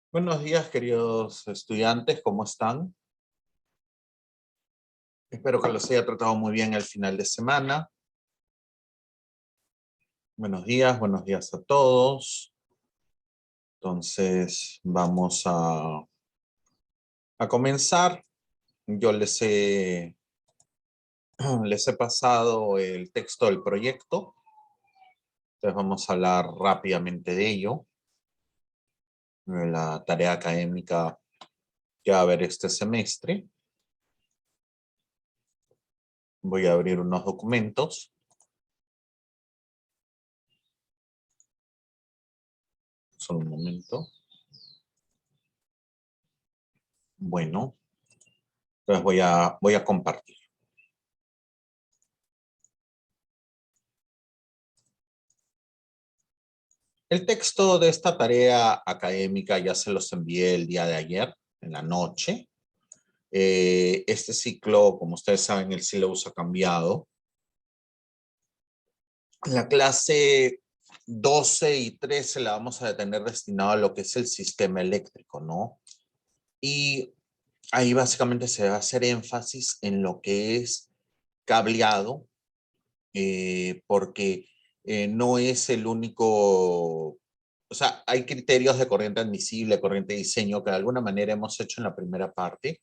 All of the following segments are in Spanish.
Buenos días, queridos estudiantes, ¿cómo están? Espero que los haya tratado muy bien el final de semana. Buenos días a todos. Entonces, vamos a comenzar. Yo les he pasado el texto del proyecto. Entonces, vamos a hablar rápidamente de ello. La tarea académica que va a haber este semestre. Voy a abrir unos documentos. Solo un momento. Bueno, entonces voy a compartir. El texto de esta tarea académica ya se los envié el día de ayer, en la noche. Este ciclo, como ustedes saben, el sílabus ha cambiado. La clase 12 y 13 la vamos a tener destinada a lo que es el sistema eléctrico, ¿no? Y ahí básicamente se va a hacer énfasis en lo que es cableado, porque no es el único. O sea, hay criterios de corriente admisible, corriente de diseño, que de alguna manera hemos hecho en la primera parte,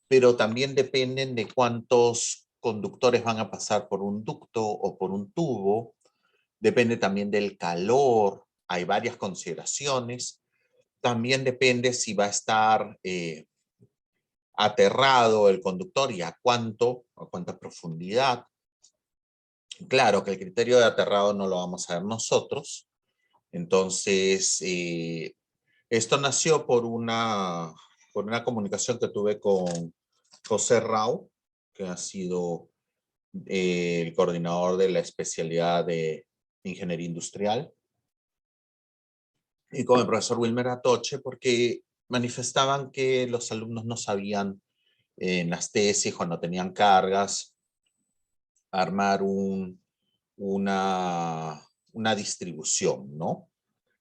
pero también dependen de cuántos conductores van a pasar por un ducto o por un tubo. Depende también del calor. Hay varias consideraciones. También depende si va a estar aterrado el conductor y a cuánta profundidad. Claro que el criterio de aterrado no lo vamos a ver nosotros. Entonces, esto nació por una comunicación que tuve con José Rau, que ha sido el coordinador de la especialidad de Ingeniería Industrial, y con el profesor Wilmer Atoche, porque manifestaban que los alumnos no sabían en las tesis, cuando tenían cargas, armar una distribución, ¿no?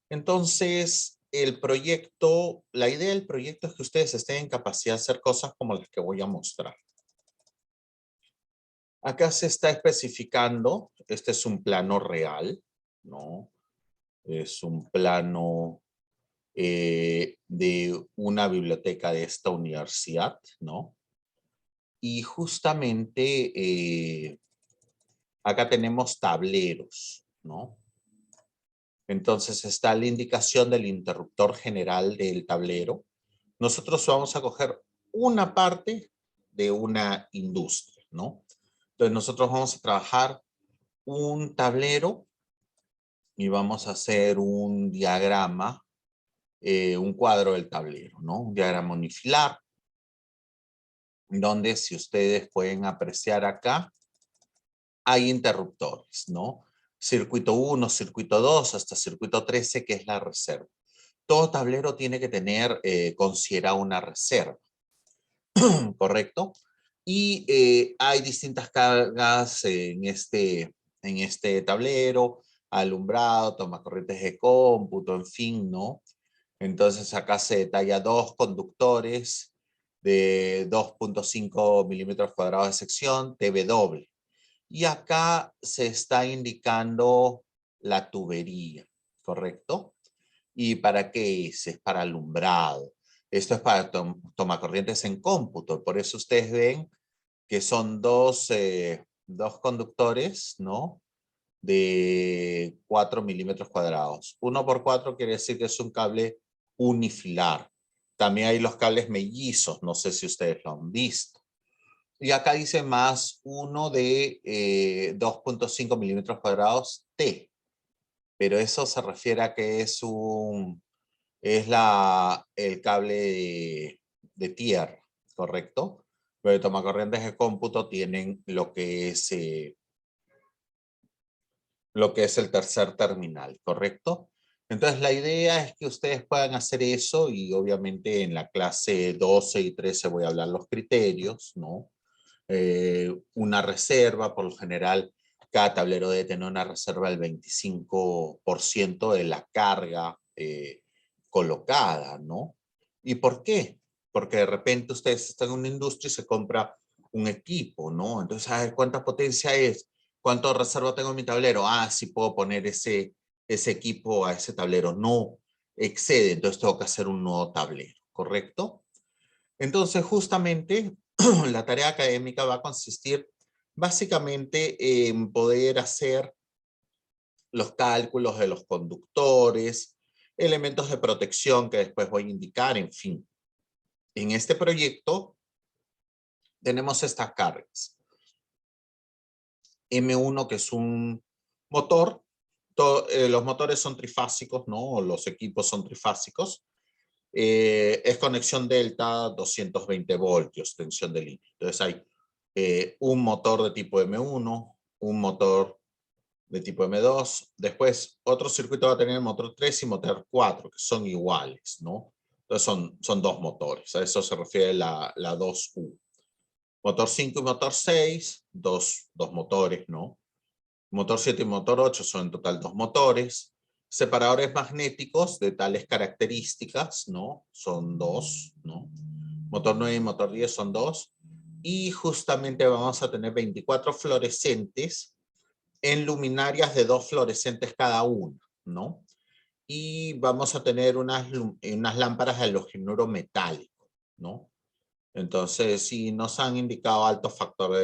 Entonces, la idea del proyecto es que ustedes estén en capacidad de hacer cosas como las que voy a mostrar. Acá se está especificando, este es un plano real, ¿no? Es un plano de una biblioteca de esta universidad, ¿no? Y justamente acá tenemos tableros, ¿no? Entonces está la indicación del interruptor general del tablero. Nosotros vamos a coger una parte de una industria, ¿no? Entonces nosotros vamos a trabajar un tablero y vamos a hacer un diagrama, un cuadro del tablero, ¿no? Un diagrama unifilar, donde, si ustedes pueden apreciar acá, hay interruptores, ¿no? Circuito 1, circuito 2, hasta circuito 13, que es la reserva. Todo tablero tiene que tener considerado una reserva, ¿correcto? Y hay distintas cargas en este tablero: alumbrado, toma corrientes de cómputo, en fin, ¿no? Entonces acá se detalla dos conductores de 2.5 milímetros cuadrados de sección, TV doble. Y acá se está indicando la tubería, ¿correcto? ¿Y para qué es? Es para alumbrado. Esto es para tomacorrientes en cómputo. Por eso ustedes ven que son dos conductores, ¿no? De 4 milímetros cuadrados. 1 por 4 quiere decir que es un cable unifilar. También hay los cables mellizos, no sé si ustedes lo han visto. Y acá dice más uno de 2.5 milímetros cuadrados T, pero eso se refiere a que el cable de tierra, ¿correcto? Pero tomacorrientes de cómputo tienen lo que es el tercer terminal, ¿correcto? Entonces la idea es que ustedes puedan hacer eso, y obviamente en la clase 12 y 13 voy a hablar los criterios, ¿no? Una reserva, por lo general, cada tablero debe tener una reserva del 25% de la carga colocada, ¿no? ¿Y por qué? Porque de repente ustedes están en una industria y se compra un equipo, ¿no? Entonces, a ver, ¿cuánta potencia es? ¿Cuánto reserva tengo en mi tablero? Ah, sí puedo poner ese equipo a ese tablero. No excede, entonces tengo que hacer un nuevo tablero, ¿correcto? Entonces, justamente, la tarea académica va a consistir básicamente en poder hacer los cálculos de los conductores, elementos de protección que después voy a indicar, en fin. En este proyecto tenemos estas cargas. M1, que es un motor. Los motores son trifásicos, ¿no? Los equipos son trifásicos. Es conexión delta, 220 voltios, tensión de línea. Entonces hay un motor de tipo M1, un motor de tipo M2. Después, otro circuito va a tener motor 3 y motor 4, que son iguales, ¿no? Entonces son dos motores. A eso se refiere la 2U. Motor 5 y motor 6, dos motores, ¿no? Motor 7 y motor 8 son en total dos motores. Separadores magnéticos de tales características, ¿no? Son dos, ¿no? Motor 9 y motor 10 son dos. Y justamente vamos a tener 24 fluorescentes en luminarias de dos fluorescentes cada una, ¿no? Y vamos a tener unas lámparas de halogenuro metálico, ¿no? Entonces, sí, nos han indicado alto factor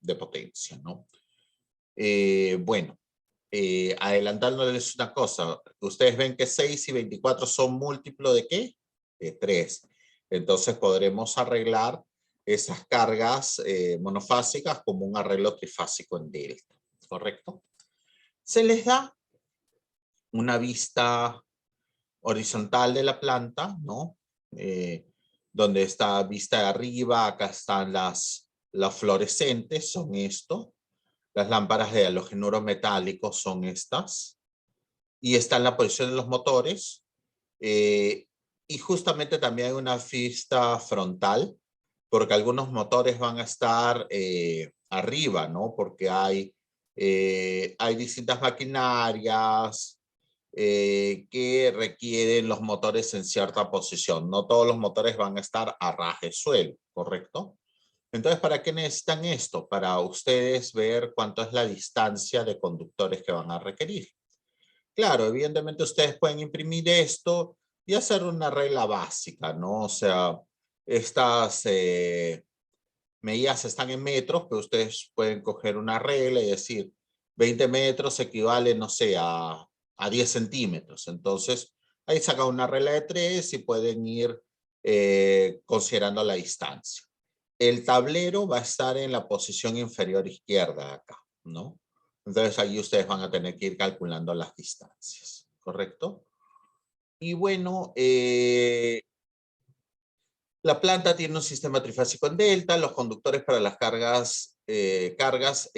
de potencia, ¿no? Bueno, adelantándoles una cosa, ustedes ven que 6 y 24 son múltiplo ¿de qué? De 3. Entonces podremos arreglar esas cargas monofásicas como un arreglo trifásico en delta, ¿correcto? Se les da una vista horizontal de la planta, ¿no? Donde está vista de arriba, acá están las fluorescentes, son esto. Las lámparas de halogenuro metálico son estas. Y está en la posición de los motores. Y justamente también hay una vista frontal, porque algunos motores van a estar arriba, ¿no? Porque hay distintas maquinarias que requieren los motores en cierta posición. No todos los motores van a estar a ras de suelo, ¿correcto? Entonces, ¿para qué necesitan esto? Para ustedes ver cuánto es la distancia de conductores que van a requerir. Claro, evidentemente ustedes pueden imprimir esto y hacer una regla básica, ¿no? O sea, estas medidas están en metros, pero ustedes pueden coger una regla y decir 20 metros equivale, no sé, a 10 centímetros. Entonces, ahí sacan una regla de 3 y pueden ir considerando la distancia. El tablero va a estar en la posición inferior izquierda acá, ¿no? Entonces ahí ustedes van a tener que ir calculando las distancias, ¿correcto? Y bueno, la planta tiene un sistema trifásico en delta, los conductores para las cargas e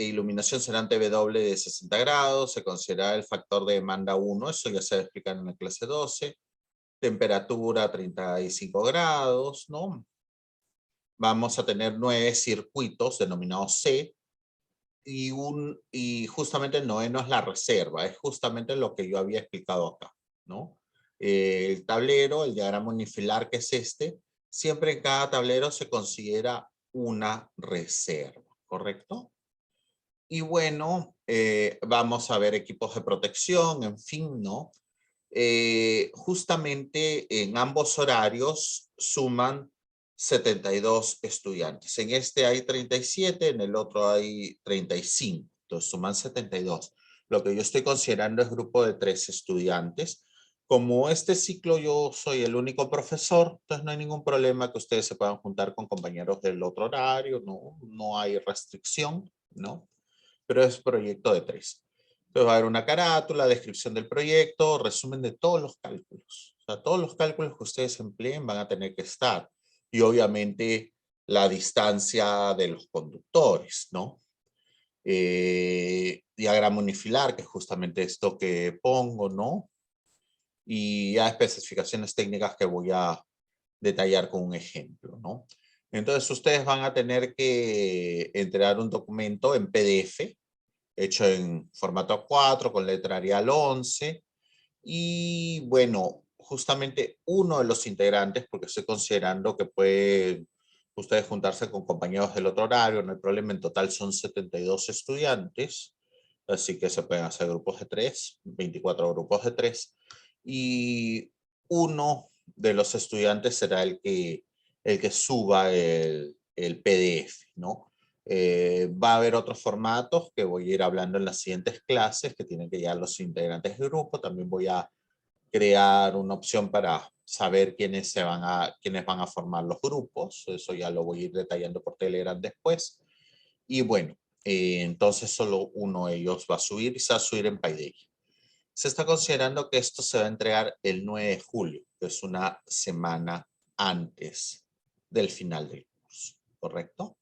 iluminación serán TW de 60 grados, se considera el factor de demanda 1, eso ya se va a explicar en la clase 12, temperatura 35 grados, ¿no? Vamos a tener 9 circuitos denominados C, y justamente el noveno es la reserva, es justamente lo que yo había explicado acá, ¿no? El tablero, el diagrama unifilar que es este, siempre en cada tablero se considera una reserva, ¿correcto? Y bueno, vamos a ver equipos de protección, en fin, ¿no? Justamente en ambos horarios suman 72 estudiantes. En este hay 37, en el otro hay 35. Entonces suman 72. Lo que yo estoy considerando es grupo de 3 estudiantes. Como este ciclo yo soy el único profesor, entonces no hay ningún problema que ustedes se puedan juntar con compañeros del otro horario, no hay restricción, ¿no? Pero es proyecto de 3. Entonces va a haber una carátula, descripción del proyecto, resumen de todos los cálculos. O sea, todos los cálculos que ustedes empleen van a tener que estar. Y obviamente la distancia de los conductores, ¿no? Diagrama unifilar, que es justamente esto que pongo, ¿no? Y ya especificaciones técnicas que voy a detallar con un ejemplo, ¿no? Entonces ustedes van a tener que entregar un documento en PDF, hecho en formato A4 con letra Arial 11. Y bueno, justamente uno de los integrantes, porque estoy considerando que pueden ustedes juntarse con compañeros del otro horario, no hay problema, en total son 72 estudiantes, así que se pueden hacer grupos de 3, 24 grupos de 3, y uno de los estudiantes será el que suba el PDF, ¿no? Va a haber otros formatos que voy a ir hablando en las siguientes clases que tienen que llegar los integrantes del grupo. También voy a crear una opción para saber quiénes van a formar los grupos. Eso ya lo voy a ir detallando por Telegram después. Y bueno, entonces solo uno de ellos va a subir y se va a subir en Paideia. Se está considerando que esto se va a entregar el 9 de julio, que es una semana antes del final del curso, ¿correcto?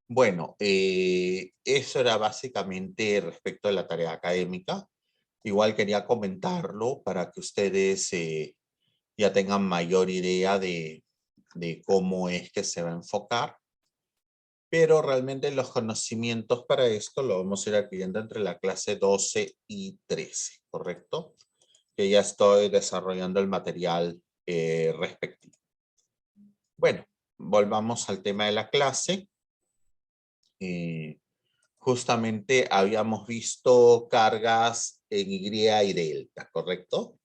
Bueno, eso era básicamente respecto a la tarea académica. Igual quería comentarlo para que ustedes ya tengan mayor idea de cómo es que se va a enfocar. Pero realmente los conocimientos para esto lo vamos a ir adquiriendo entre la clase 12 y 13, ¿correcto? Que ya estoy desarrollando el material respectivo. Bueno, volvamos al tema de la clase. Justamente habíamos visto cargas en Y y delta, ¿correcto?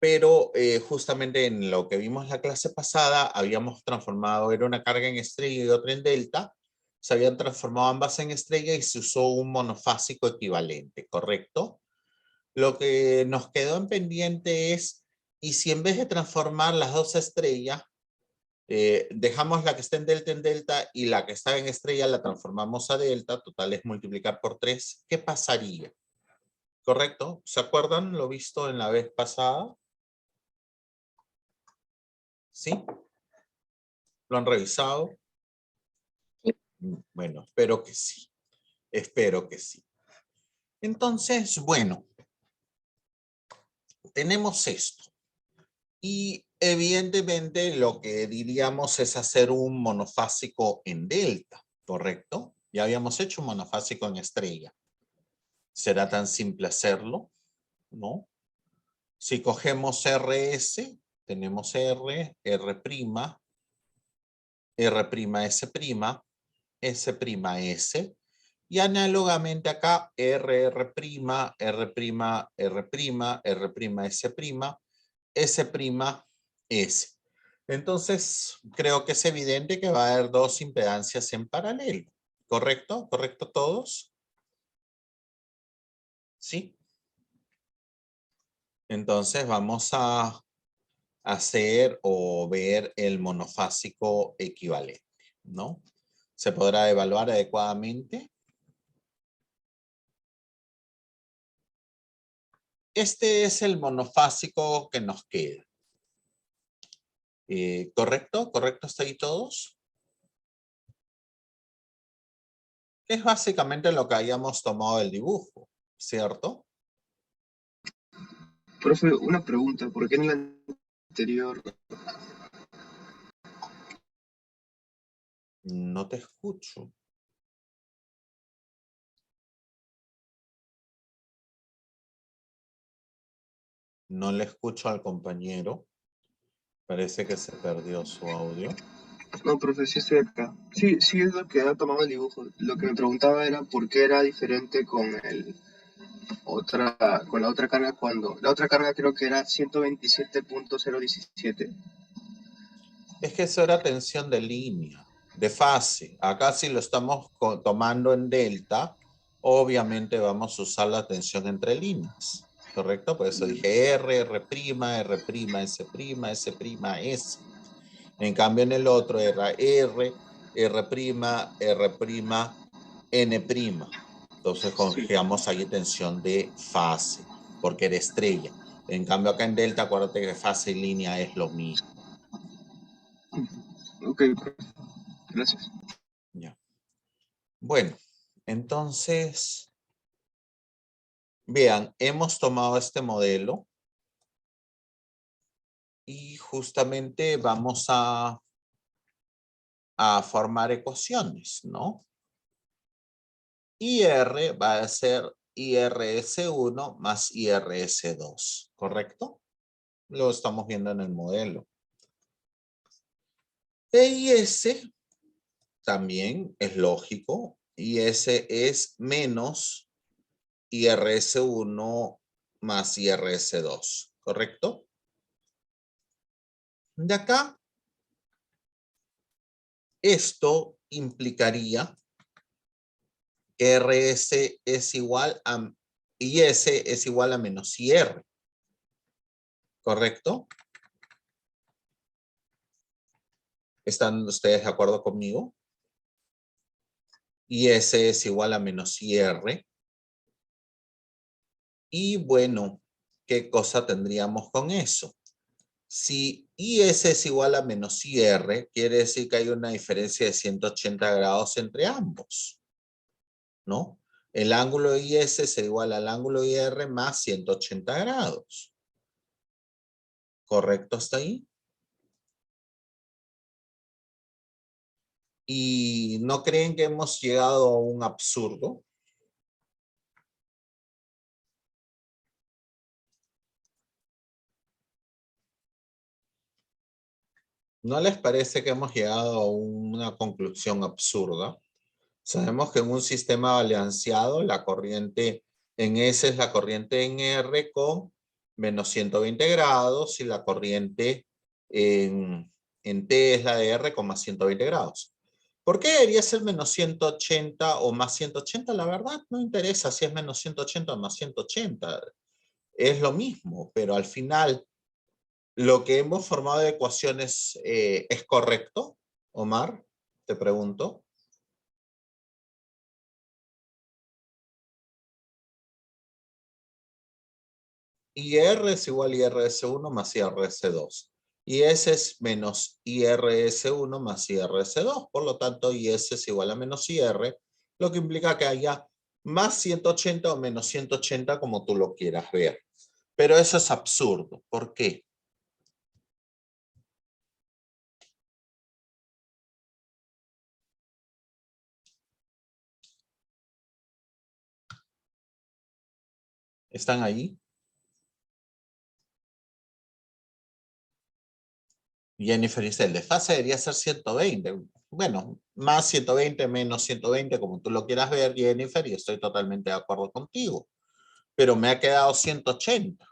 Pero justamente en lo que vimos la clase pasada, habíamos transformado, era una carga en estrella y otra en delta, se habían transformado ambas en estrella y se usó un monofásico equivalente, ¿correcto? Lo que nos quedó en pendiente es, ¿y si en vez de transformar las dos estrellas, dejamos la que está en delta y la que está en estrella la transformamos a delta, total es multiplicar por 3, ¿qué pasaría? ¿Correcto? ¿Se acuerdan lo visto en la vez pasada? ¿Sí? ¿Lo han revisado? Sí. Bueno, espero que sí. Espero que sí. Entonces, bueno, tenemos esto. Y evidentemente lo que diríamos es hacer un monofásico en delta, ¿correcto? Ya habíamos hecho un monofásico en estrella. ¿Será tan simple hacerlo? ¿No? Si cogemos RS, tenemos R, R', R', S', S', y análogamente acá R, R', R', R', R', S', S', S. Entonces, creo que es evidente que va a haber dos impedancias en paralelo. ¿Correcto? ¿Correcto todos? Sí. Entonces vamos a hacer o ver el monofásico equivalente, ¿no? ¿Se podrá evaluar adecuadamente? Este es el monofásico que nos queda. ¿Correcto? ¿Correcto hasta ahí todos? Es básicamente lo que hayamos tomado del dibujo, ¿cierto? Profe, una pregunta, ¿por qué en la anterior? No te escucho. No le escucho al compañero. Parece que se perdió su audio. No, profe, sí estoy acá. Sí, sí es lo que ha tomado el dibujo. Lo que me preguntaba era por qué era diferente con la otra carga cuando... La otra carga creo que era 127.017. Es que eso era tensión de línea, de fase. Acá si lo estamos tomando en delta, obviamente vamos a usar la tensión entre líneas. ¿Correcto? Por eso dije R, R', R', S', S', S. En cambio en el otro era R, R', N'. Entonces Sí. conjugamos ahí tensión de fase, porque era estrella. En cambio acá en delta, acuérdate que fase y línea es lo mismo. Ok, profe. Gracias. Ya. Bueno, entonces, vean, hemos tomado este modelo y justamente vamos a formar ecuaciones, ¿no? IR va a ser IRS1 más IRS2, ¿correcto? Lo estamos viendo en el modelo. E y S también es lógico. Y S es menos IRS1 más IRS2, ¿correcto? De acá, esto implicaría que RS es igual a IS es igual a menos IR, ¿correcto? ¿Están ustedes de acuerdo conmigo? IS es igual a menos IR. Y bueno, ¿qué cosa tendríamos con eso? Si IS es igual a menos IR, quiere decir que hay una diferencia de 180 grados entre ambos, ¿no? El ángulo de IS es igual al ángulo de IR más 180 grados. ¿Correcto hasta ahí? ¿Y no creen que hemos llegado a un absurdo? ¿No les parece que hemos llegado a una conclusión absurda? Sabemos que en un sistema balanceado la corriente en S es la corriente en R con menos 120 grados y la corriente en T es la de R con más 120 grados. ¿Por qué debería ser menos 180 o más 180? La verdad no interesa si es menos 180 o más 180. Es lo mismo, pero al final lo que hemos formado de ecuaciones es correcto, Omar, te pregunto. IR es igual a IRS1 más IRS2. Y S es menos IRS1 más IRS2. Por lo tanto, IS es igual a menos IR, lo que implica que haya más 180 o menos 180 como tú lo quieras ver. Pero eso es absurdo. ¿Por qué? ¿Están ahí? Jennifer dice, el desfase debería ser 120. Bueno, más 120, menos 120, como tú lo quieras ver, Jennifer, y estoy totalmente de acuerdo contigo. Pero me ha quedado 180.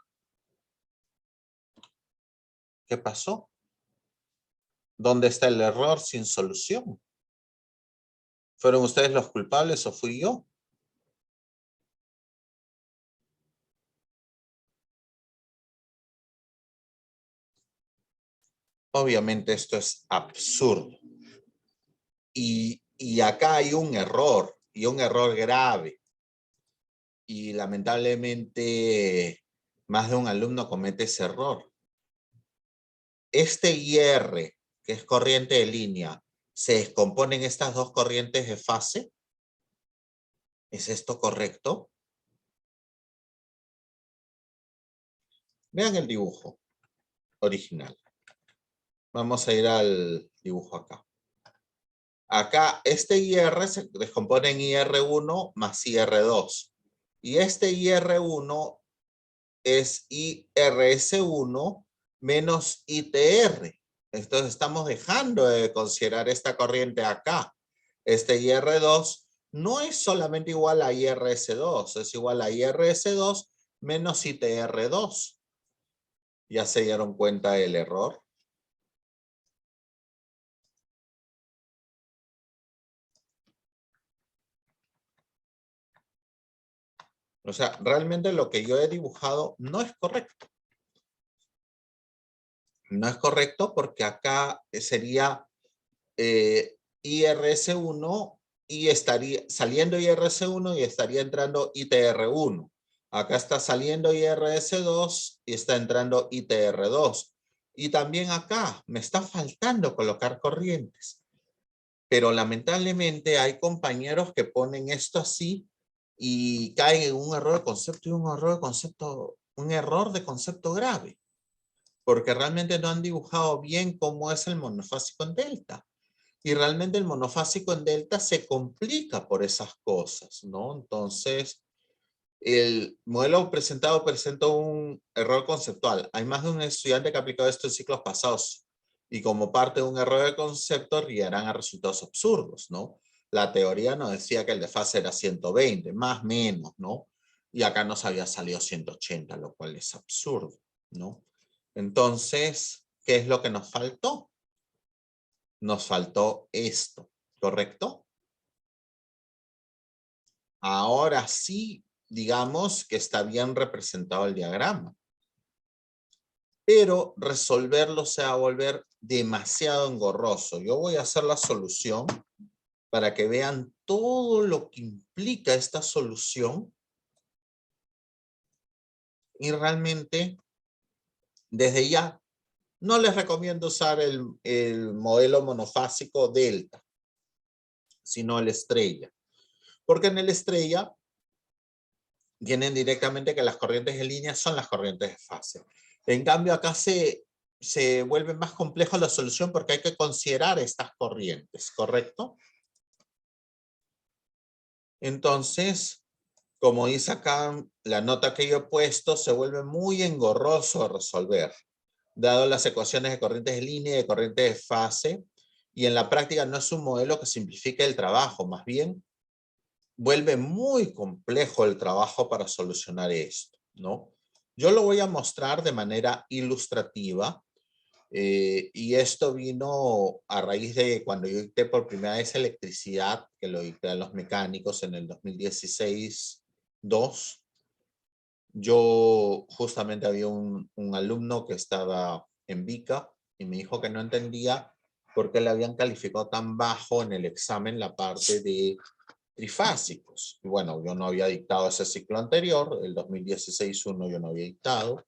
¿Qué pasó? ¿Dónde está el error sin solución? ¿Fueron ustedes los culpables o fui yo? Obviamente esto es absurdo. Y acá hay un error, y un error grave. Y lamentablemente más de un alumno comete ese error. Este IR, que es corriente de línea, ¿se descomponen estas dos corrientes de fase? ¿Es esto correcto? Vean el dibujo original. Vamos a ir al dibujo acá. Acá este IR se descompone en IR1 más IR2. Y este IR1 es IRS1 menos ITR. Entonces estamos dejando de considerar esta corriente acá. Este IR2 no es solamente igual a IRS2, es igual a IRS2 menos ITR2. ¿Ya se dieron cuenta del error? O sea, realmente lo que yo he dibujado no es correcto. No es correcto porque acá sería IRS1 y estaría saliendo IRS1 y estaría entrando ITR1. Acá está saliendo IRS2 y está entrando ITR2. Y también acá me está faltando colocar corrientes. Pero lamentablemente hay compañeros que ponen esto así y caen en un error de concepto y un error de concepto grave, porque realmente no han dibujado bien cómo es el monofásico en delta. Y realmente el monofásico en delta se complica por esas cosas, ¿no? Entonces, El modelo presentado presenta un error conceptual. Hay más de un estudiante que ha aplicado esto en ciclos pasados y como parte de un error de concepto llegarán a resultados absurdos, ¿no? La teoría nos decía que el desfase era 120, más o menos, ¿no? Y acá nos había salido 180, lo cual es absurdo, ¿no? Entonces, ¿qué es lo que nos faltó? Nos faltó esto, ¿correcto? Ahora sí, digamos que está bien representado el diagrama. Pero resolverlo se va a volver demasiado engorroso. Yo voy a hacer la solución para que vean todo lo que implica esta solución. Y realmente, desde ya, no les recomiendo usar el modelo monofásico delta, sino el estrella. Porque en el estrella tienen directamente que las corrientes de línea son las corrientes de fase. En cambio, acá se vuelve más complejo la solución porque hay que considerar estas corrientes, ¿correcto? Entonces, como dice acá la nota que yo he puesto, se vuelve muy engorroso resolver, dado las ecuaciones de corrientes de línea y de corrientes de fase, y en la práctica no es un modelo que simplifique el trabajo, más bien vuelve muy complejo el trabajo para solucionar esto, ¿no? Yo lo voy a mostrar de manera ilustrativa, y esto vino a raíz de cuando yo dicté por primera vez electricidad, que lo dicté a los mecánicos en el 2016-2. Yo justamente había un alumno que estaba en Vica y me dijo que no entendía por qué le habían calificado tan bajo en el examen la parte de trifásicos. Y bueno, yo no había dictado ese ciclo anterior, el 2016-1 yo no había dictado.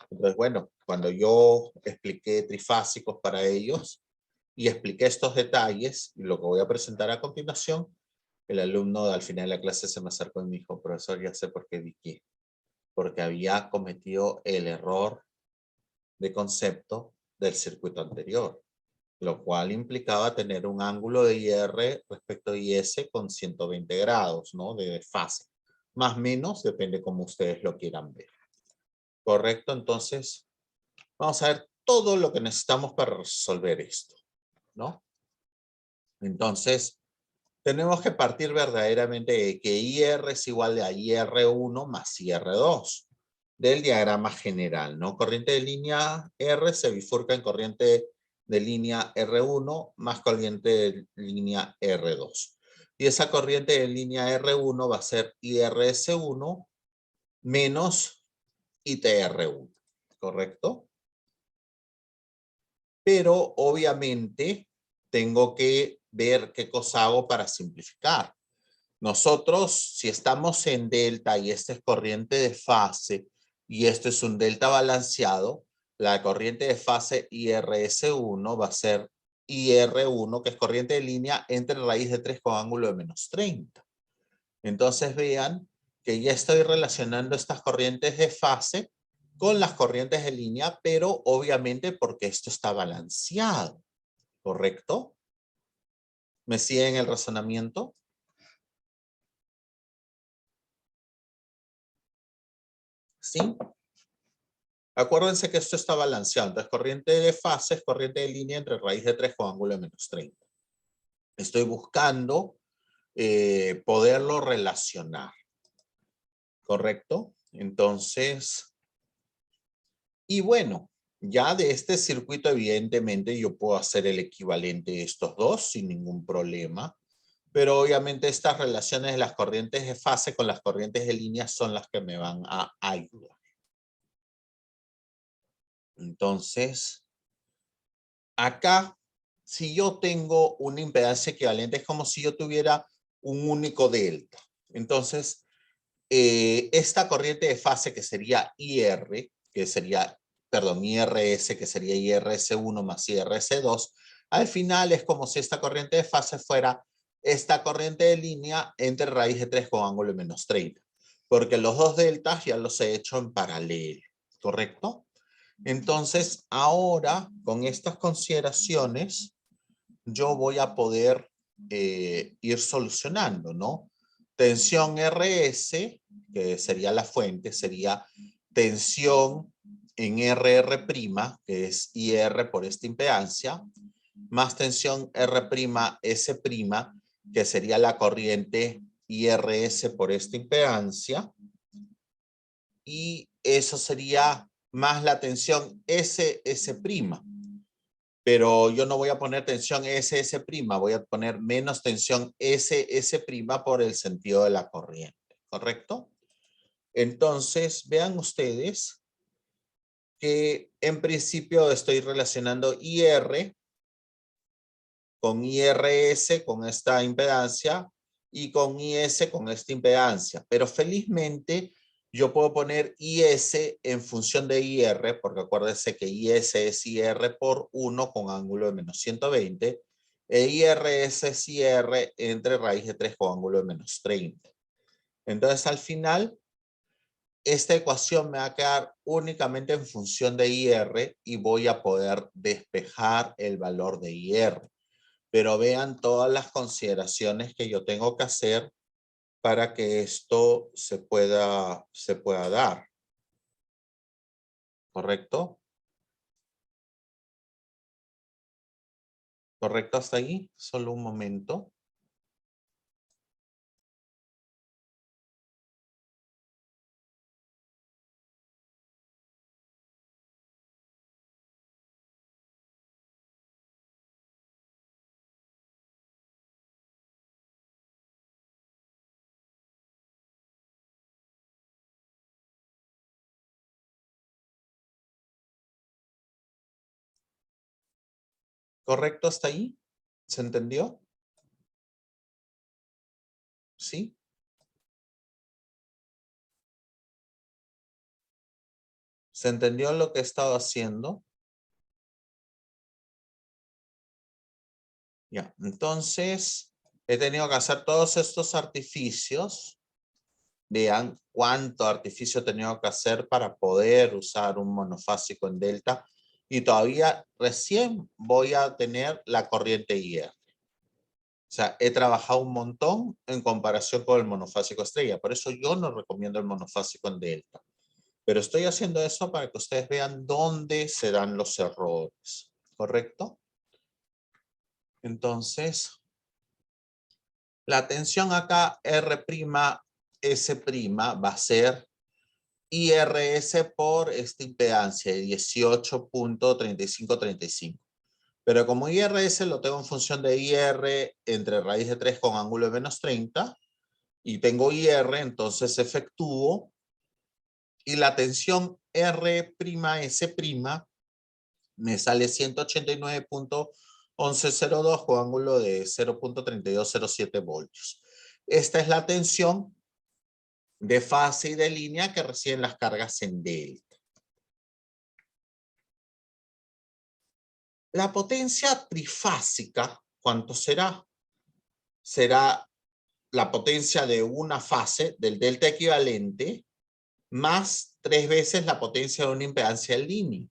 Entonces, bueno, cuando yo expliqué trifásicos para ellos y expliqué estos detalles, y lo que voy a presentar a continuación, el alumno al final de la clase se me acercó y me dijo, profesor, ya sé por qué dije, porque había cometido el error de concepto del circuito anterior, lo cual implicaba tener un ángulo de IR respecto a IS con 120 grados, ¿no? De fase. Más o menos, depende como ustedes lo quieran ver. ¿Correcto? Entonces, vamos a ver todo lo que necesitamos para resolver esto, ¿no? Entonces, tenemos que partir verdaderamente de que IR es igual a IR1 más IR2 del diagrama general, ¿no? Corriente de línea R se bifurca en corriente de línea R1 más corriente de línea R2. Y esa corriente de línea R1 va a ser IRS1 menos ITR1, ¿correcto? Pero obviamente tengo que ver qué cosa hago para simplificar. Nosotros, si estamos en delta y esta es corriente de fase y esto es un delta balanceado, la corriente de fase IRS1 va a ser IR1, que es corriente de línea entre raíz de 3 con ángulo de menos 30. Entonces vean que ya estoy relacionando estas corrientes de fase con las corrientes de línea, pero obviamente porque esto está balanceado, ¿correcto? ¿Me siguen el razonamiento? ¿Sí? Acuérdense que esto está balanceado. Entonces, corriente de fase es corriente de línea entre raíz de 3 con ángulo de menos 30. Estoy buscando poderlo relacionar, ¿correcto? Entonces, y bueno, ya de este circuito, evidentemente, yo puedo hacer el equivalente de estos dos sin ningún problema. Pero obviamente estas relaciones de las corrientes de fase con las corrientes de línea son las que me van a ayudar. Entonces, acá, si yo tengo una impedancia equivalente, es como si yo tuviera un único delta. Entonces, esta corriente de fase que sería IR, que sería, perdón, IRS, que sería IRS1 más IRS2, al final es como si esta corriente de fase fuera esta corriente de línea entre raíz de 3 con ángulo de menos 30. Porque los dos deltas ya los he hecho en paralelo, ¿correcto? Entonces, ahora, con estas consideraciones, yo voy a poder ir solucionando, ¿no? tensión RS, que sería la fuente, sería tensión en RR', que es IR por esta impedancia, más tensión R'S', que sería la corriente IRS por esta impedancia, y eso sería más la tensión SS'. Pero yo no voy a poner tensión SS', voy a poner menos tensión SS' por el sentido de la corriente, ¿correcto? Entonces, vean ustedes que en principio estoy relacionando IR con IRS, con esta impedancia, y con IS con esta impedancia. Pero felizmente yo puedo poner IS en función de IR, porque acuérdense que IS es IR por 1 con ángulo de menos 120, e IRS es IR entre raíz de 3 con ángulo de menos 30. Entonces al final, esta ecuación me va a quedar únicamente en función de IR y voy a poder despejar el valor de IR. Pero vean todas las consideraciones que yo tengo que hacer para que esto se pueda dar. ¿Correcto? ¿Correcto hasta ahí? Solo un momento. ¿Correcto hasta ahí? ¿Se entendió? ¿Sí? ¿Se entendió lo que he estado haciendo? Ya, entonces he tenido que hacer todos estos artificios. Vean cuánto artificio he tenido que hacer para poder usar un monofásico en delta. Y todavía recién voy a tener la corriente IR. O sea, he trabajado un montón en comparación con el monofásico estrella. Por eso yo no recomiendo el monofásico en delta. Pero estoy haciendo eso para que ustedes vean dónde se dan los errores. ¿Correcto? Entonces, la tensión acá R'S' va a ser IRS por esta impedancia de 18.3535. Pero como IRS lo tengo en función de IR entre raíz de 3 con ángulo de menos 30 y tengo IR, entonces efectúo y la tensión R'S' me sale 189.1102 con ángulo de 0.3207 voltios. Esta es la tensión de fase y de línea que reciben las cargas en delta. La potencia trifásica, ¿cuánto será? Será la potencia de una fase del delta equivalente más 3 veces la potencia de una impedancia en línea.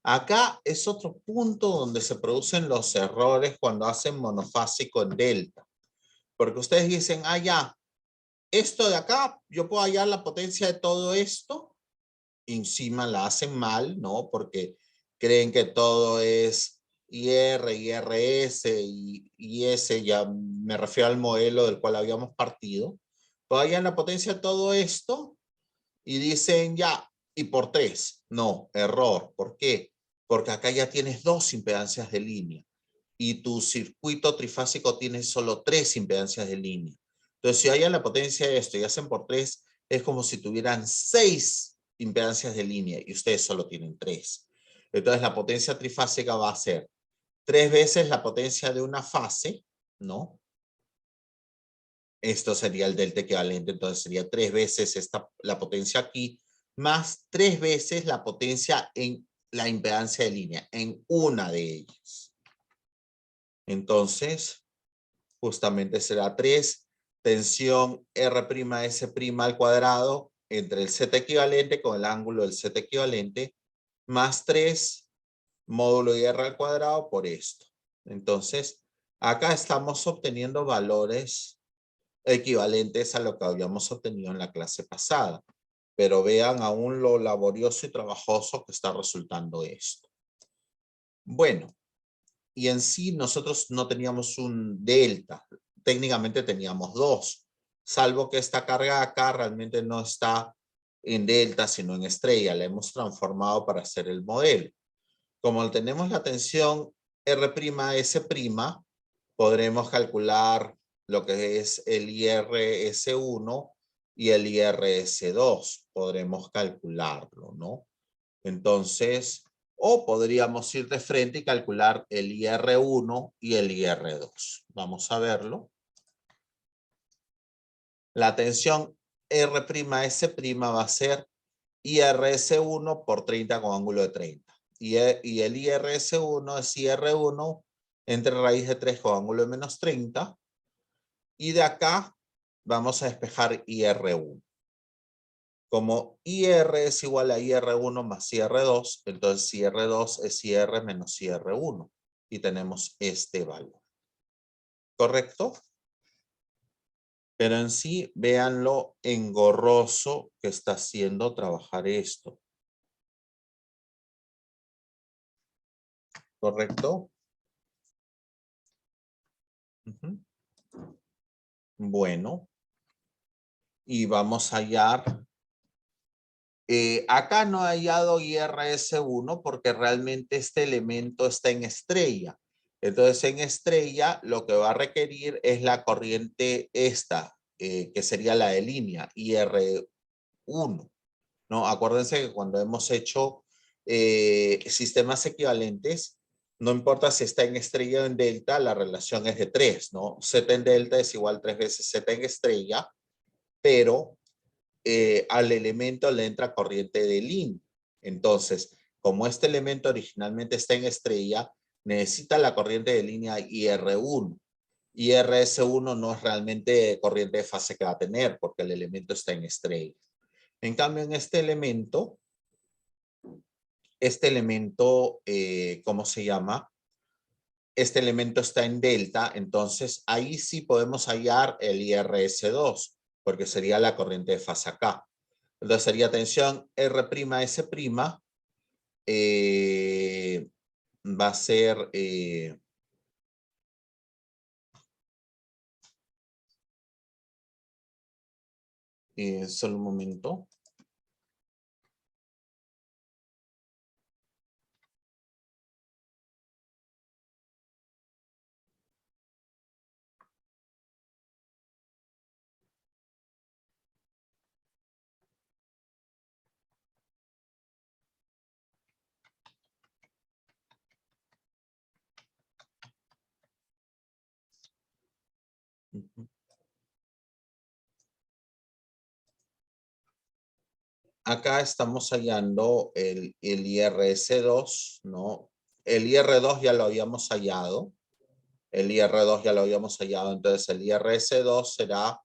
Acá es otro punto donde se producen los errores cuando hacen monofásico en delta. Porque ustedes dicen, ah, ya, esto de acá, yo puedo hallar la potencia de todo esto. Encima la hacen mal, ¿no? Porque creen que todo es IR, IRS y IS, ya me refiero al modelo del cual habíamos partido. Pues hallan la potencia de todo esto y dicen ya, y por 3. No, error. ¿Por qué? Porque acá ya tienes 2 impedancias de línea y tu circuito trifásico tiene solo 3 impedancias de línea. Entonces, si hallan la potencia de esto y hacen por 3, es como si tuvieran 6 impedancias de línea y ustedes solo tienen 3. Entonces, la potencia trifásica va a ser 3 veces la potencia de una fase, ¿no? Esto sería el delta equivalente, entonces sería 3 veces la potencia aquí, más 3 veces la potencia en la impedancia de línea, en una de ellas. Entonces, justamente será 3 tensión R'S' al cuadrado entre el Z equivalente con el ángulo del Z equivalente, más 3 módulo IR al cuadrado por esto. Entonces, acá estamos obteniendo valores equivalentes a lo que habíamos obtenido en la clase pasada. Pero vean aún lo laborioso y trabajoso que está resultando esto. Bueno, y en sí nosotros no teníamos un delta, técnicamente teníamos dos, salvo que esta carga acá realmente no está en delta, sino en estrella, la hemos transformado para hacer el modelo. Como tenemos la tensión R'S', podremos calcular lo que es el IRS1 y el IRS2, podremos calcularlo, ¿no? Entonces, o podríamos ir de frente y calcular el IR1 y el IR2. Vamos a verlo. La tensión R'S' va a ser IRS1 por 30 con ángulo de 30. Y el IRS1 es IR1 entre raíz de 3 con ángulo de menos 30. Y de acá vamos a despejar IR1. Como IR es igual a IR1 más IR2, entonces IR2 es IR menos IR1. Y tenemos este valor. ¿Correcto? Pero en sí, vean lo engorroso que está haciendo trabajar esto. ¿Correcto? Bueno. Y vamos a hallar. Acá no he hallado IRS1 porque realmente este elemento está en estrella. Entonces en estrella lo que va a requerir es la corriente esta, que sería la de línea, IR1. ¿No? Acuérdense que cuando hemos hecho sistemas equivalentes, no importa si está en estrella o en delta, la relación es de 3, ¿no? Z en delta es igual 3 veces Z en estrella, pero al elemento le entra corriente de línea. Entonces, como este elemento originalmente está en estrella, necesita la corriente de línea IR1. IRS1 no es realmente corriente de fase que va a tener porque el elemento está en estrella. En cambio, en este elemento, ¿cómo se llama? Este elemento está en delta, entonces ahí sí podemos hallar el IRS2, porque sería la corriente de fase acá. Entonces sería tensión R'S', va a ser, solo un momento. Acá estamos hallando el IRS2, ¿no? El IR2 ya lo habíamos hallado. El IR2 ya lo habíamos hallado, entonces el IRS2 será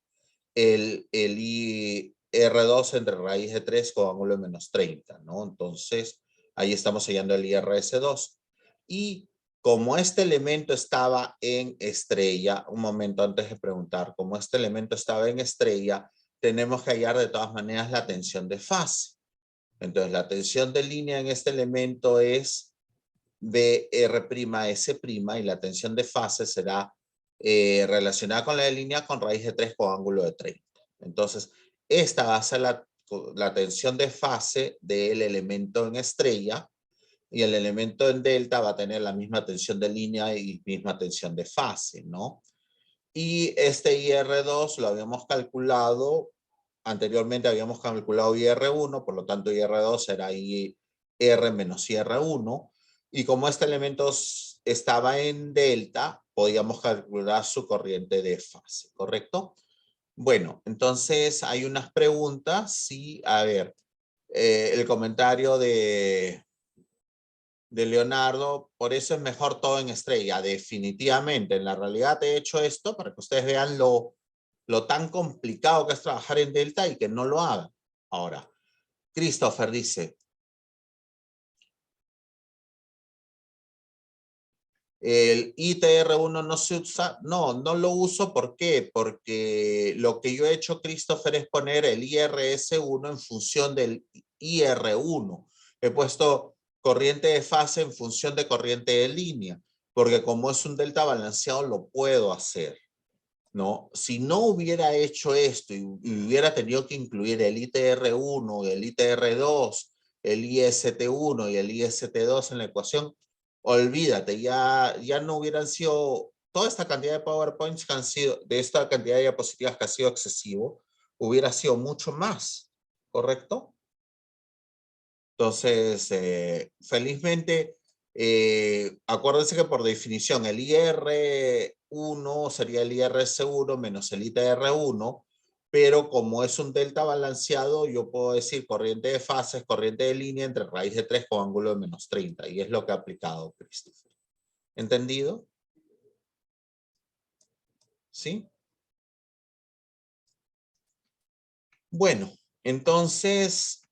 el IR2 entre raíz de 3 con ángulo de menos 30, ¿no? Entonces, ahí estamos hallando el IRS2. Y como este elemento estaba en estrella, un momento antes de preguntar, como este elemento estaba en estrella, tenemos que hallar de todas maneras la tensión de fase. Entonces, la tensión de línea en este elemento es BR'S' y la tensión de fase será relacionada con la de línea con raíz de 3 con ángulo de 30. Entonces, esta va a ser la tensión de fase del elemento en estrella y el elemento en delta va a tener la misma tensión de línea y misma tensión de fase, ¿no? Y este IR2 lo habíamos calculado, anteriormente habíamos calculado IR1, por lo tanto IR2 será IR menos IR1. Y como este elemento estaba en delta, podíamos calcular su corriente de fase, ¿correcto? Bueno, entonces hay unas preguntas. Sí, a ver, el comentario de Leonardo, por eso es mejor todo en estrella, definitivamente. En la realidad he hecho esto para que ustedes vean lo tan complicado que es trabajar en delta y que no lo hagan. Ahora, Christopher dice, El ITR1 no se usa, no lo uso, ¿por qué? Porque lo que yo he hecho, Christopher, es poner el IRS1 en función del IR1. He puesto corriente de fase en función de corriente de línea, porque como es un delta balanceado, lo puedo hacer, ¿no? Si no hubiera hecho esto y hubiera tenido que incluir el ITR1, el ITR2, el IST1 y el IST2 en la ecuación, olvídate, ya no hubieran sido, toda esta cantidad de PowerPoints que han sido, de esta cantidad de diapositivas que ha sido excesivo, hubiera sido mucho más, ¿correcto? Entonces, felizmente, acuérdense que por definición el IR1 sería el IRS1 menos el ITR1, pero como es un delta balanceado, yo puedo decir corriente de fases, corriente de línea entre raíz de 3 con ángulo de menos 30, y es lo que ha aplicado Christopher. ¿Entendido? ¿Sí? Bueno, entonces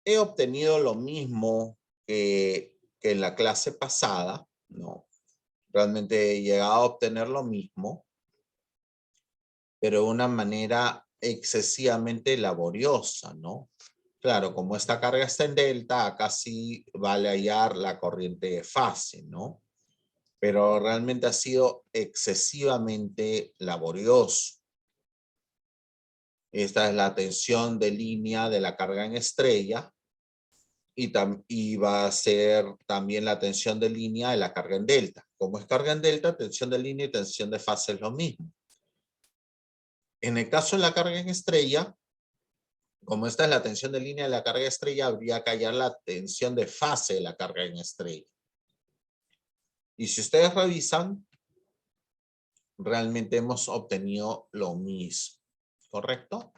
he obtenido lo mismo que en la clase pasada, ¿no? Realmente he llegado a obtener lo mismo, pero de una manera excesivamente laboriosa, ¿no? Claro, como esta carga está en delta, acá sí vale hallar la corriente de fase, ¿no? Pero realmente ha sido excesivamente laborioso. Esta es la tensión de línea de la carga en estrella y va a ser también la tensión de línea de la carga en delta. Como es carga en delta, tensión de línea y tensión de fase es lo mismo. En el caso de la carga en estrella, como esta es la tensión de línea de la carga estrella, habría que hallar la tensión de fase de la carga en estrella. Y si ustedes revisan, realmente hemos obtenido lo mismo, ¿correcto?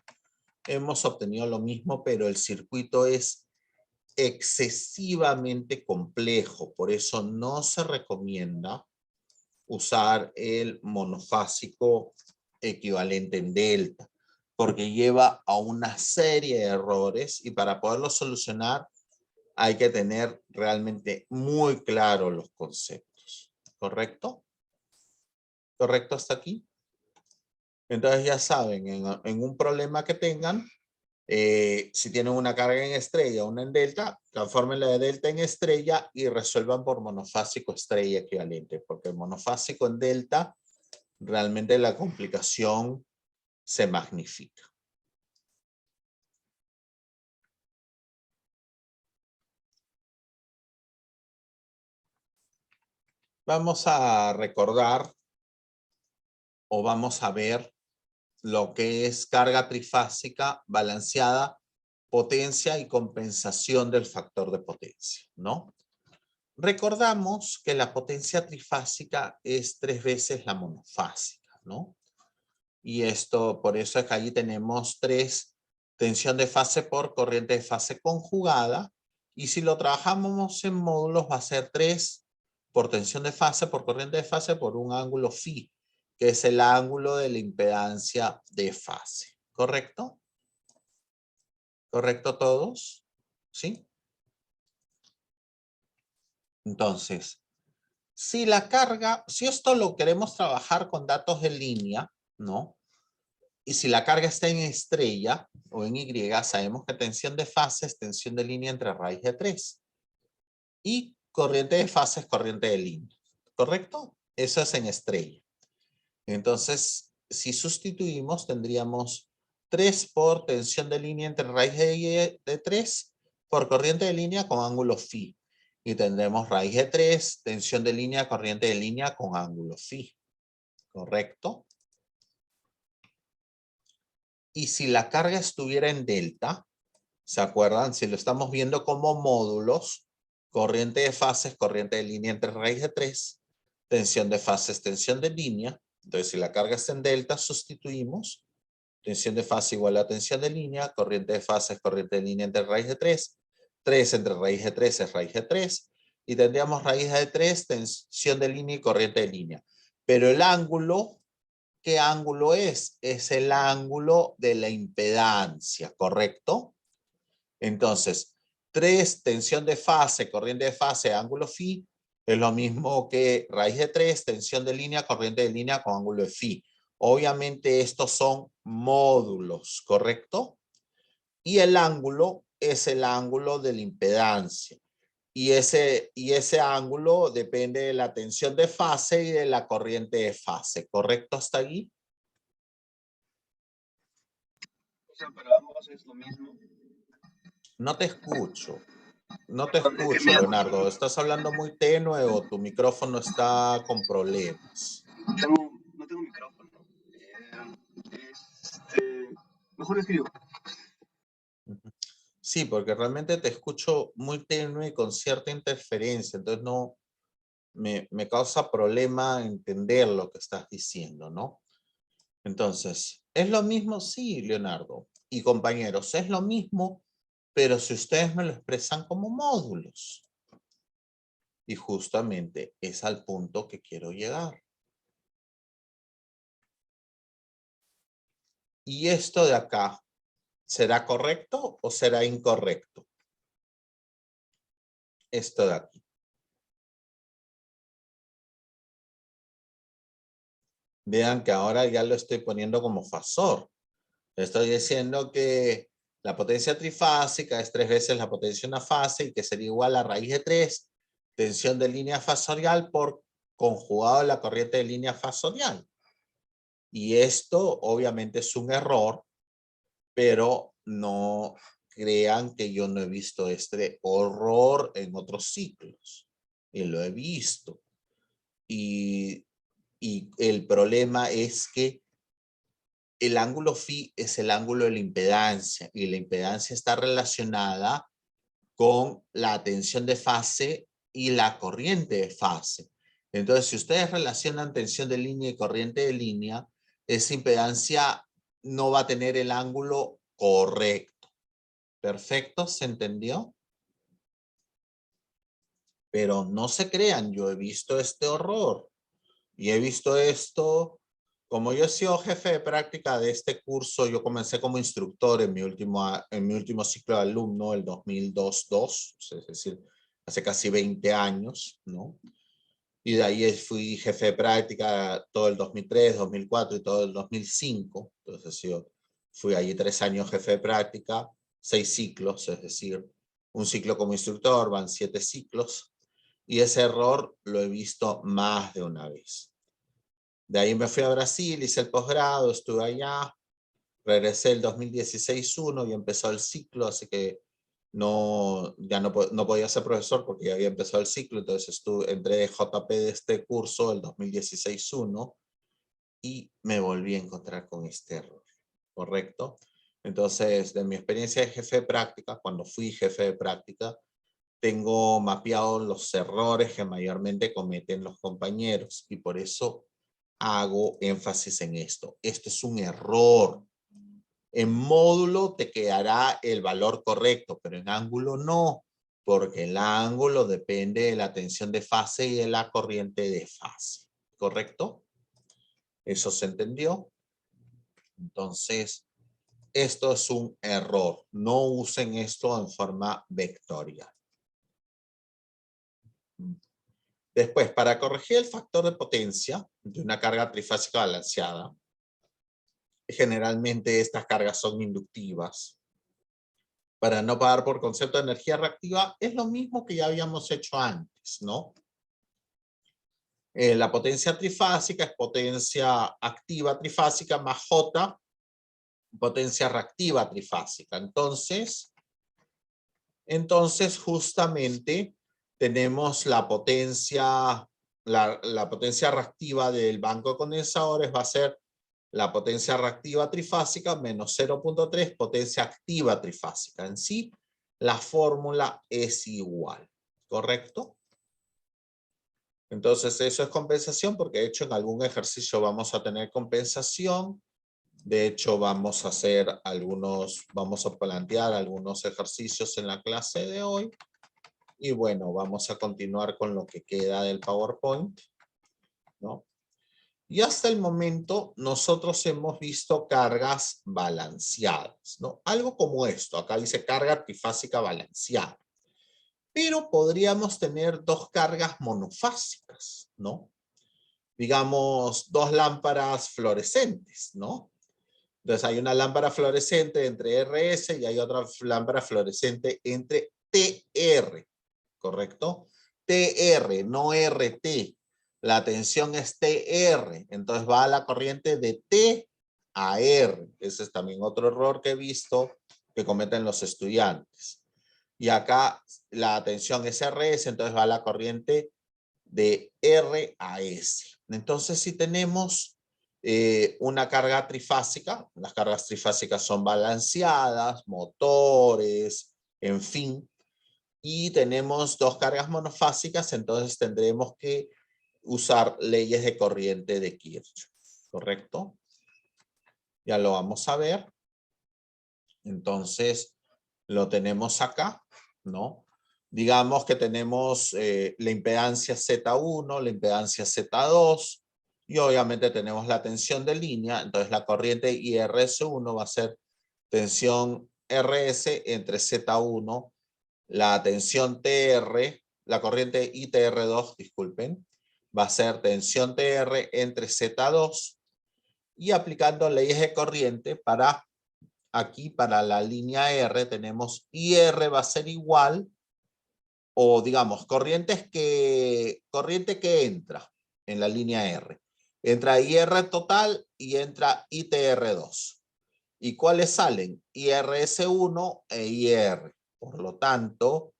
Hemos obtenido lo mismo, pero el circuito es excesivamente complejo. Por eso no se recomienda usar el monofásico equivalente en delta, porque lleva a una serie de errores y para poderlo solucionar hay que tener realmente muy claros los conceptos. ¿Correcto? ¿Correcto hasta aquí? Entonces ya saben, en un problema que tengan, si tienen una carga en estrella o una en delta, transformen la de delta en estrella y resuelvan por monofásico estrella equivalente, porque el monofásico en delta, realmente la complicación se magnifica. Vamos a recordar o vamos a ver lo que es carga trifásica balanceada, potencia y compensación del factor de potencia, ¿no? Recordamos que la potencia trifásica es 3 veces la monofásica, ¿no? Y esto, por eso es que allí tenemos 3, tensión de fase por corriente de fase conjugada, y si lo trabajamos en módulos va a ser 3 por tensión de fase por corriente de fase por un ángulo phi, que es el ángulo de la impedancia de fase. ¿Correcto? ¿Correcto todos? ¿Sí? Entonces, si la carga, si esto lo queremos trabajar con datos de línea, ¿no? Y si la carga está en estrella o en Y, sabemos que tensión de fase es tensión de línea entre raíz de 3. Y corriente de fase es corriente de línea. ¿Correcto? Eso es en estrella. Entonces, si sustituimos, tendríamos 3 por tensión de línea entre raíz de 3 por corriente de línea con ángulo phi. Y tendremos raíz de 3, tensión de línea, corriente de línea con ángulo phi. ¿Correcto? Y si la carga estuviera en delta, ¿se acuerdan? Si lo estamos viendo como módulos, corriente de fase es corriente de línea entre raíz de 3, tensión de fase es tensión de línea. Entonces, si la carga está en delta, sustituimos. Tensión de fase igual a tensión de línea, corriente de fase es corriente de línea entre raíz de 3, 3 entre raíz de 3 es raíz de 3, y tendríamos raíz de 3, tensión de línea y corriente de línea. Pero el ángulo, ¿qué ángulo es? Es el ángulo de la impedancia, ¿correcto? Entonces, 3, tensión de fase, corriente de fase, ángulo phi, Es lo mismo que raíz de 3, tensión de línea, corriente de línea con ángulo de phi. Obviamente estos son módulos, ¿correcto? Y el ángulo es el ángulo de la impedancia. Y ese ángulo depende de la tensión de fase y de la corriente de fase. ¿Correcto hasta allí? O sea, para ambos es lo mismo. No te escucho. No te Perdón, es que escucho, mira, Leonardo. ¿Estás hablando muy tenue o tu micrófono está con problemas? no tengo micrófono. Este, mejor escribo. Ujú. Sí, porque realmente te escucho muy tenue y con cierta interferencia. Entonces no me causa problema entender lo que estás diciendo, ¿no? Entonces, ¿es lo mismo? Sí, Leonardo. Y compañeros, es lo mismo, pero si ustedes me lo expresan como módulos. Y justamente es al punto que quiero llegar. ¿Y esto de acá será correcto o será incorrecto? Esto de aquí. Vean que ahora ya lo estoy poniendo como fasor. Estoy diciendo que la potencia trifásica es 3 veces la potencia una fase y que sería igual a raíz de 3, tensión de línea fasorial por conjugado la corriente de línea fasorial. Y esto obviamente es un error, pero no crean que yo no he visto este horror en otros ciclos. Y lo he visto. Y el problema es que el ángulo phi es el ángulo de la impedancia y la impedancia está relacionada con la tensión de fase y la corriente de fase. Entonces, si ustedes relacionan tensión de línea y corriente de línea, esa impedancia no va a tener el ángulo correcto. ¿Perfecto? ¿Se entendió? Pero no se crean, yo he visto este horror y he visto esto. Como yo he sido jefe de práctica de este curso, yo comencé como instructor en mi último ciclo de alumno, el 2002-2, es decir, hace casi 20 años, ¿no? Y de ahí fui jefe de práctica todo el 2003, 2004 y todo el 2005. Entonces yo fui allí 3 años jefe de práctica, 6 ciclos, es decir, un ciclo como instructor, van 7 ciclos. Y ese error lo he visto más de una vez. De ahí me fui a Brasil, hice el posgrado, estuve allá, regresé el 2016-1 y empezó el ciclo, así que ya no podía ser profesor porque ya había empezado el ciclo, entonces entré de JP de este curso el 2016-1 y me volví a encontrar con este error, ¿correcto? Entonces, de mi experiencia de jefe de práctica, cuando fui jefe de práctica, tengo mapeado los errores que mayormente cometen los compañeros y por eso hago énfasis en esto. Esto es un error. En módulo te quedará el valor correcto, pero en ángulo no, porque el ángulo depende de la tensión de fase y de la corriente de fase. ¿Correcto? ¿Eso se entendió? Entonces, esto es un error. No usen esto en forma vectorial. Después, para corregir el factor de potencia de una carga trifásica balanceada, generalmente estas cargas son inductivas. Para no pagar por concepto de energía reactiva, es lo mismo que ya habíamos hecho antes, ¿no? La potencia trifásica es potencia activa trifásica más J, potencia reactiva trifásica. Entonces justamente tenemos la potencia reactiva del banco de condensadores va a ser la potencia reactiva trifásica menos 0.3 potencia activa trifásica. En sí, la fórmula es igual, ¿correcto? Entonces eso es compensación porque de hecho en algún ejercicio vamos a tener compensación. De hecho vamos a plantear algunos ejercicios en la clase de hoy. Y bueno, vamos a continuar con lo que queda del PowerPoint, ¿no? Y hasta el momento nosotros hemos visto cargas balanceadas, ¿no? Algo como esto, acá dice carga trifásica balanceada. Pero podríamos tener dos cargas monofásicas, ¿no? Digamos, dos lámparas fluorescentes, ¿no? Entonces hay una lámpara fluorescente entre RS y hay otra lámpara fluorescente entre TR, ¿correcto? TR, no RT. La tensión es TR, entonces va a la corriente de T a R. Ese es también otro error que he visto que cometen los estudiantes. Y acá la tensión es RS, entonces va a la corriente de R a S. Entonces, si tenemos una carga trifásica, las cargas trifásicas son balanceadas, motores, en fin, y tenemos dos cargas monofásicas, entonces tendremos que usar leyes de corriente de Kirchhoff, ¿correcto? Ya lo vamos a ver. Entonces, lo tenemos acá, ¿no? Digamos que tenemos la impedancia Z1, la impedancia Z2, y obviamente tenemos la tensión de línea, entonces la corriente IRS1 va a ser tensión RS entre Z1, la tensión TR, la corriente ITR2, disculpen, va a ser tensión TR entre Z2, y aplicando leyes de corriente para aquí, para la línea R, tenemos IR va a ser igual, o digamos, corriente que entra en la línea R. Entra IR total y entra ITR2. ¿Y cuáles salen? IRS1 e IR. Por lo tanto,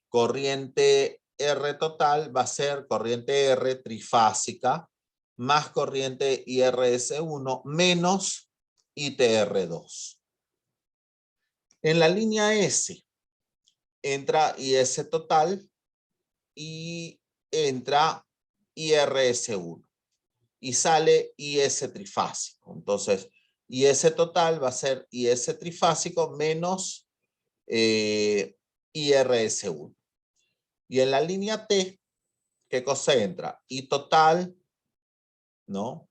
corriente R total va a ser corriente R trifásica más corriente IRS1 menos ITR2. En la línea S entra IS total y entra IRS1 y sale IS trifásico. Entonces, IS total va a ser IS trifásico menos IRS1. Y en la línea T, ¿qué cosa entra? I total, ¿no?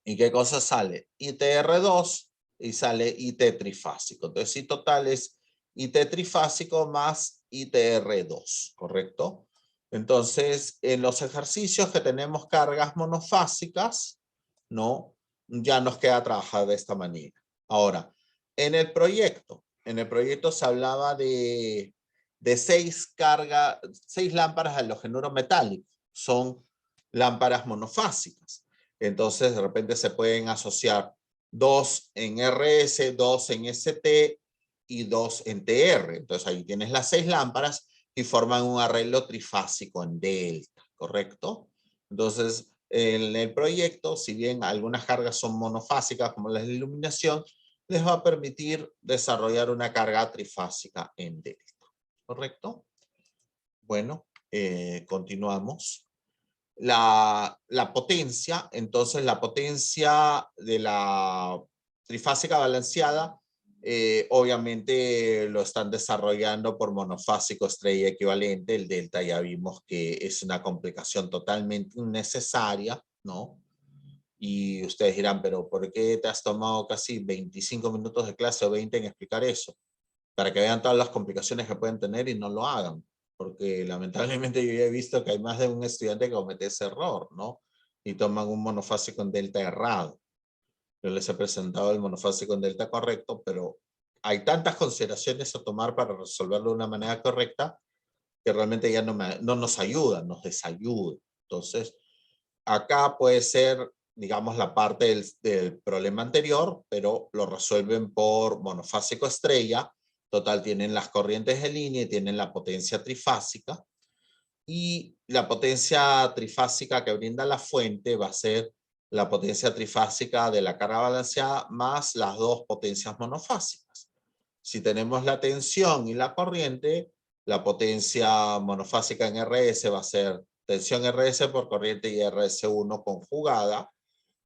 ¿Y qué cosa sale? ITR2 y sale IT trifásico. Entonces, I total es IT trifásico más ITR2, ¿correcto? Entonces, en los ejercicios que tenemos cargas monofásicas, ¿no? Ya nos queda trabajar de esta manera. Ahora, en el proyecto se hablaba de 6 lámparas de halogenuro metálico. Son lámparas monofásicas. Entonces, de repente se pueden asociar 2 en RS, 2 en ST y 2 en TR. Entonces, ahí tienes las 6 lámparas y forman un arreglo trifásico en delta, ¿correcto? Entonces, en el proyecto, si bien algunas cargas son monofásicas, como la de iluminación, les va a permitir desarrollar una carga trifásica en delta, ¿correcto? Bueno, continuamos. La potencia, entonces la potencia de la trifásica balanceada, obviamente lo están desarrollando por monofásico estrella equivalente. El delta ya vimos que es una complicación totalmente innecesaria, ¿no? Y ustedes dirán, pero ¿por qué te has tomado casi 25 minutos de clase o 20 en explicar eso? Para que vean todas las complicaciones que pueden tener y no lo hagan. Porque lamentablemente yo ya he visto que hay más de un estudiante que comete ese error, ¿no? Y toman un monofásico en delta errado. Yo les he presentado el monofásico en delta correcto, pero hay tantas consideraciones a tomar para resolverlo de una manera correcta que realmente ya no nos ayudan, nos desayudan. Entonces, acá puede ser, digamos, la parte del problema anterior, pero lo resuelven por monofásico estrella. Total, tienen las corrientes de línea y tienen la potencia trifásica. Y la potencia trifásica que brinda la fuente va a ser la potencia trifásica de la carga balanceada más las dos potencias monofásicas. Si tenemos la tensión y la corriente, la potencia monofásica en RS va a ser tensión RS por corriente IRS1 conjugada,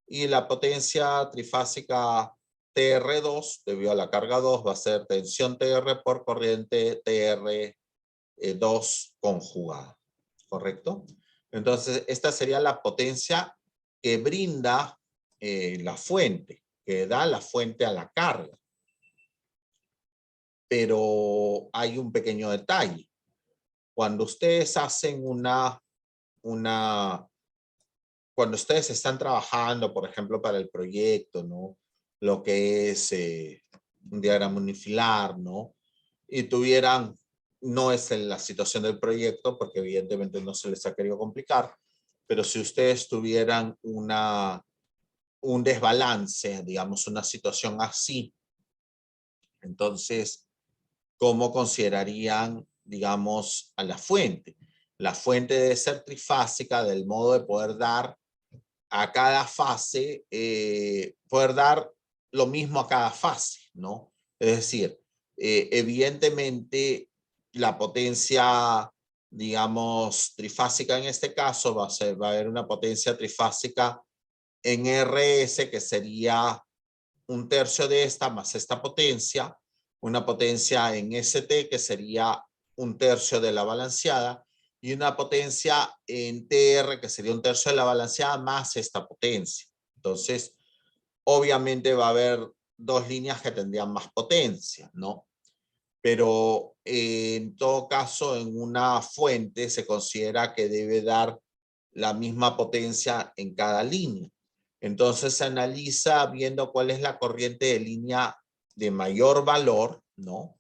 y la potencia trifásica TR2 debido a la carga 2 va a ser tensión TR por corriente TR2 conjugada, ¿correcto? Entonces, esta sería la potencia que brinda la fuente, que da la fuente a la carga. Pero hay un pequeño detalle. cuando ustedes hacen cuando ustedes están trabajando, por ejemplo, para el proyecto, ¿no? Lo que es un diagrama unifilar, ¿no? Y tuvieran, no es en la situación del proyecto, porque evidentemente no se les ha querido complicar, pero si ustedes tuvieran un desbalance, digamos, una situación así, entonces, ¿cómo considerarían, digamos, a la fuente? La fuente debe ser trifásica del modo de poder dar a cada fase, poder dar lo mismo a cada fase, ¿no? Es decir, evidentemente la potencia, digamos, trifásica en este caso va a haber una potencia trifásica en RS que sería un tercio de esta más esta potencia, una potencia en ST que sería un tercio de la balanceada y una potencia en TR que sería un tercio de la balanceada más esta potencia. Entonces, obviamente va a haber dos líneas que tendrían más potencia, ¿no? Pero en todo caso, en una fuente se considera que debe dar la misma potencia en cada línea. Entonces se analiza viendo cuál es la corriente de línea de mayor valor, ¿no?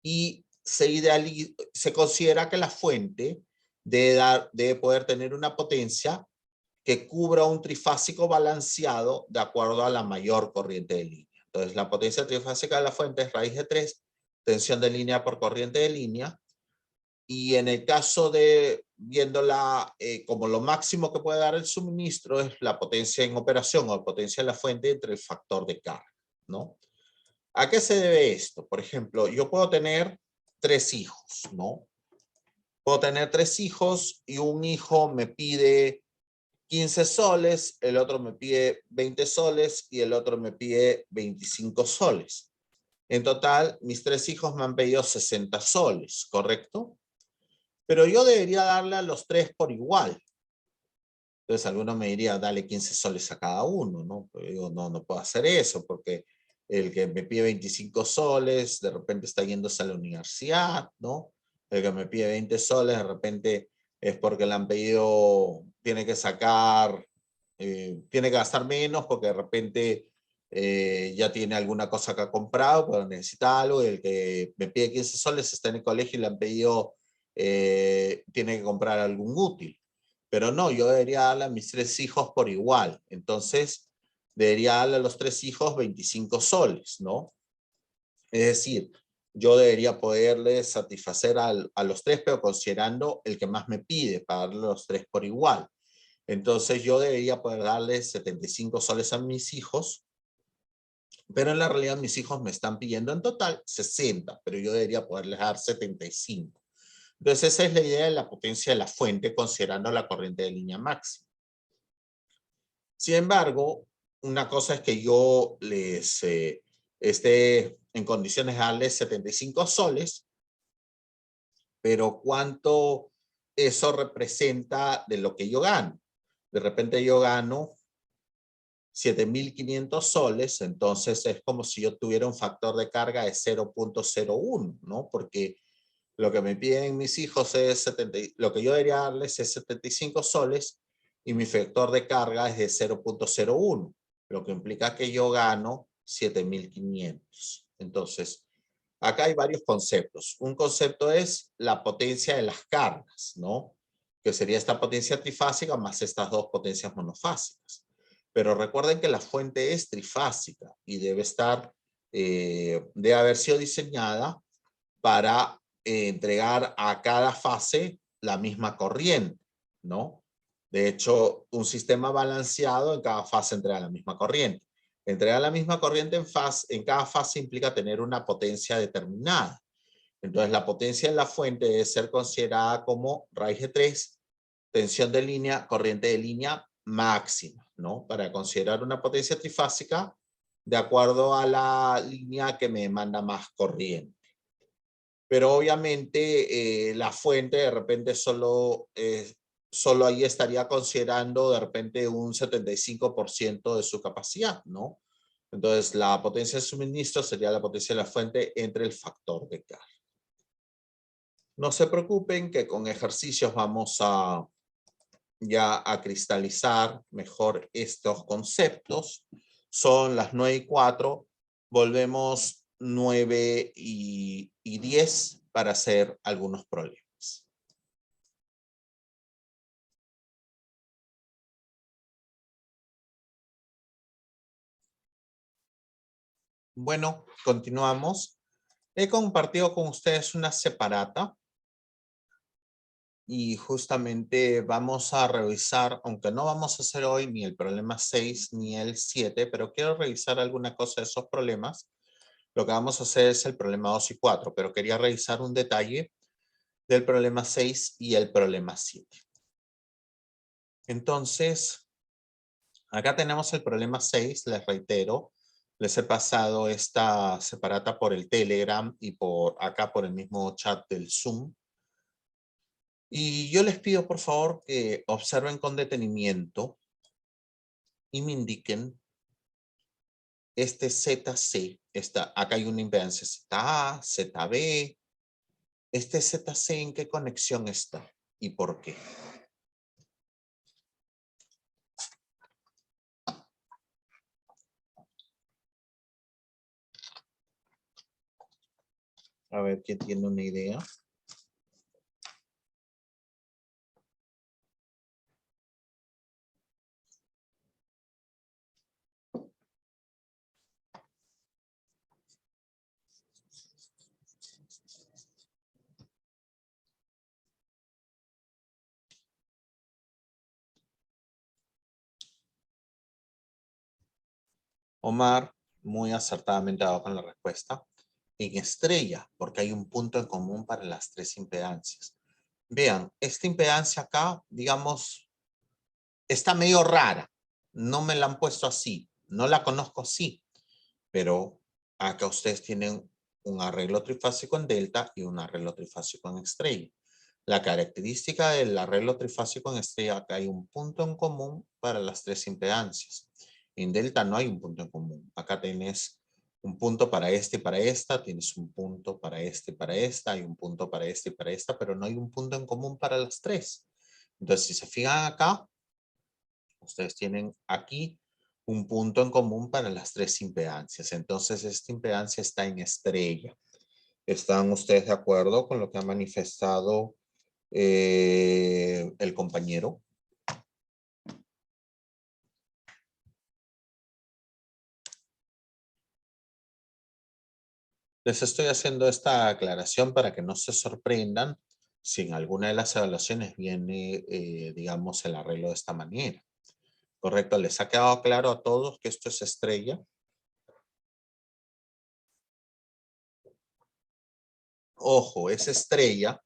Y se considera que la fuente debe poder tener una potencia que cubra un trifásico balanceado de acuerdo a la mayor corriente de línea. Entonces, la potencia trifásica de la fuente es raíz de 3, tensión de línea por corriente de línea, y en el caso de viéndola como lo máximo que puede dar el suministro es la potencia en operación o potencia de la fuente entre el factor de carga, ¿no? ¿A qué se debe esto? Por ejemplo, yo puedo tener 3 hijos, ¿no? Puedo tener 3 hijos y un hijo me pide 15 soles, el otro me pide 20 soles y el otro me pide 25 soles. En total, mis 3 hijos me han pedido 60 soles, ¿correcto? Pero yo debería darle a los 3 por igual. Entonces alguno me diría, dale 15 soles a cada uno, ¿no? Pero digo, no, no puedo hacer eso porque el que me pide 25 soles de repente está yéndose a la universidad, ¿no? El que me pide 20 soles de repente es porque le han pedido, tiene que sacar, tiene que gastar menos porque de repente ya tiene alguna cosa que ha comprado, pero necesita algo, y el que me pide 15 soles está en el colegio y le han pedido, tiene que comprar algún útil. Pero no, yo debería darle a mis 3 hijos por igual. Entonces, debería darle a los 3 hijos 25 soles, ¿no? Es decir, yo debería poderle satisfacer a los 3, pero considerando el que más me pide, para darle a los 3 por igual. Entonces, yo debería poder darle 75 soles a mis hijos, pero en la realidad mis hijos me están pidiendo en total 60, pero yo debería poderles dar 75. Entonces, esa es la idea de la potencia de la fuente, considerando la corriente de línea máxima. Sin embargo, una cosa es que yo les esté en condiciones de darles 75 soles, pero ¿cuánto eso representa de lo que yo gano? De repente yo gano 7.500 soles, entonces es como si yo tuviera un factor de carga de 0.01, ¿no? Porque lo que me piden mis hijos es 70, lo que yo debería darles es 75 soles y mi factor de carga es de 0.01, lo que implica que yo gano 7.500. Entonces, acá hay varios conceptos. Un concepto es la potencia de las cargas, ¿no? Que sería esta potencia trifásica más estas dos potencias monofásicas. Pero recuerden que la fuente es trifásica y debe estar, debe haber sido diseñada para entregar a cada fase la misma corriente, ¿no? De hecho, un sistema balanceado en cada fase entrega la misma corriente. Entregar la misma corriente en cada fase implica tener una potencia determinada. Entonces, la potencia en la fuente debe ser considerada como raíz de 3, tensión de línea, corriente de línea máxima, ¿no? Para considerar una potencia trifásica de acuerdo a la línea que me demanda más corriente. Pero obviamente la fuente de repente solo ahí estaría considerando de repente un 75% de su capacidad, ¿no? Entonces la potencia de suministro sería la potencia de la fuente entre el factor de carga. No se preocupen que con ejercicios vamos a ya a cristalizar mejor estos conceptos. Son las 9:04. Volvemos 9:10 para hacer algunos problemas. Bueno, continuamos. He compartido con ustedes una separata. Y justamente vamos a revisar, aunque no vamos a hacer hoy ni el problema 6 ni el 7, pero quiero revisar alguna cosa de esos problemas. Lo que vamos a hacer es el problema 2 y 4, pero quería revisar un detalle del problema 6 y el problema 7. Entonces, acá tenemos el problema 6, les reitero. Les he pasado esta separata por el Telegram y por acá por el mismo chat del Zoom. Y yo les pido, por favor, que observen con detenimiento y me indiquen este ZC. Acá hay una impedancia ZA, ZB. Este ZC, ¿en qué conexión está? ¿Y por qué? A ver, ¿quién tiene una idea? Omar, muy acertadamente dado con la respuesta. En estrella, porque hay un punto en común para las tres impedancias. Vean, esta impedancia acá, digamos, está medio rara. No me la han puesto así. No la conozco así. Pero acá ustedes tienen un arreglo trifásico en delta y un arreglo trifásico en estrella. La característica del arreglo trifásico en estrella, acá hay un punto en común para las tres impedancias. En delta no hay un punto en común. Acá tienes un punto para este y para esta, tienes un punto para este y para esta, hay un punto para este y para esta, pero no hay un punto en común para las tres. Entonces, si se fijan acá, ustedes tienen aquí un punto en común para las tres impedancias. Entonces, esta impedancia está en estrella. ¿Están ustedes de acuerdo con lo que ha manifestado el compañero? Les estoy haciendo esta aclaración para que no se sorprendan si en alguna de las evaluaciones viene, digamos, el arreglo de esta manera. ¿Correcto? ¿Les ha quedado claro a todos que esto es estrella? Ojo, es estrella.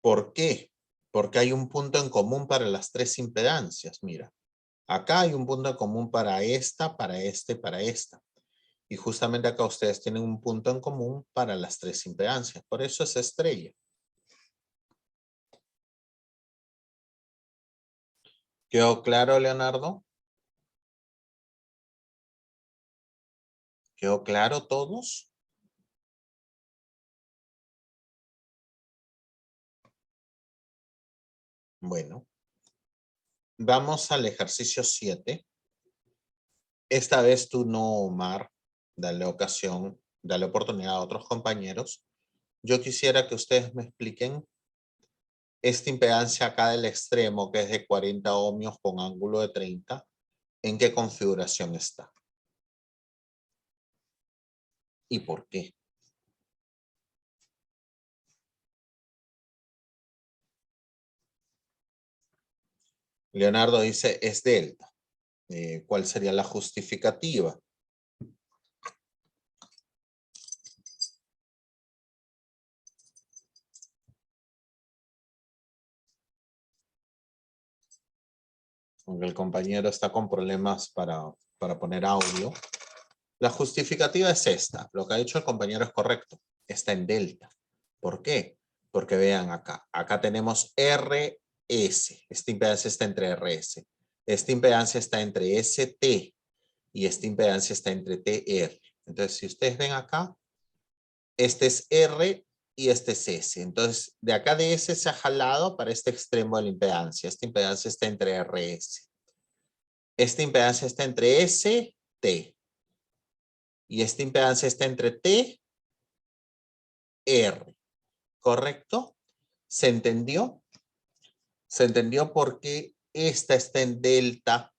¿Por qué? Porque hay un punto en común para las tres impedancias. Mira, acá hay un punto en común para esta, para este, para esta. Y justamente acá ustedes tienen un punto en común para las tres impedancias. Por eso es estrella. ¿Quedó claro, Leonardo? ¿Quedó claro todos? Bueno, vamos al ejercicio 7. Esta vez tú no, Omar, dale ocasión, dale oportunidad a otros compañeros. Yo quisiera que ustedes me expliquen esta impedancia acá del extremo, que es de 40 ohmios con ángulo de 30, ¿en qué configuración está? ¿Y por qué? Leonardo dice, es delta. ¿Cuál sería la justificativa? Aunque el compañero está con problemas para poner audio. La justificativa es esta. Lo que ha dicho el compañero es correcto. Está en delta. ¿Por qué? Porque vean acá. Acá tenemos RS. Esta impedancia está entre RS. Esta impedancia está entre ST. Y esta impedancia está entre TR. Entonces, si ustedes ven acá, este es R y este es S. Entonces, de acá de S se ha jalado para este extremo de la impedancia. Esta impedancia está entre RS. Esta impedancia está entre S, T. Y esta impedancia está entre T, R. ¿Correcto? ¿Se entendió? ¿Se entendió por qué esta está en delta?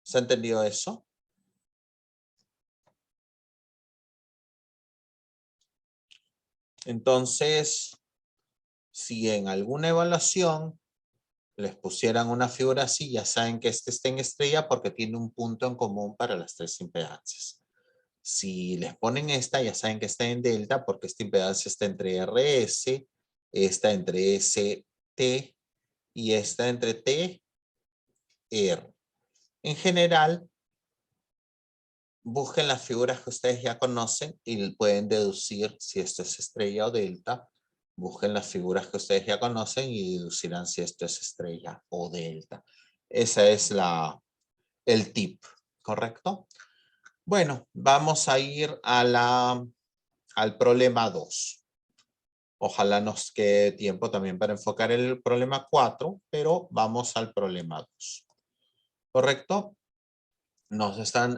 ¿Se entendió eso? Entonces, si en alguna evaluación les pusieran una figura así, ya saben que este está en estrella porque tiene un punto en común para las tres impedancias. Si les ponen esta, ya saben que está en delta porque esta impedancia está entre RS, esta entre ST y esta entre T, R. En general, busquen las figuras que ustedes ya conocen y pueden deducir si esto es estrella o delta. Busquen las figuras que ustedes ya conocen y deducirán si esto es estrella o delta. Esa es el tip, ¿correcto? Bueno, vamos a ir al problema 2. Ojalá nos quede tiempo también para enfocar el problema 4, pero vamos al problema 2. ¿Correcto?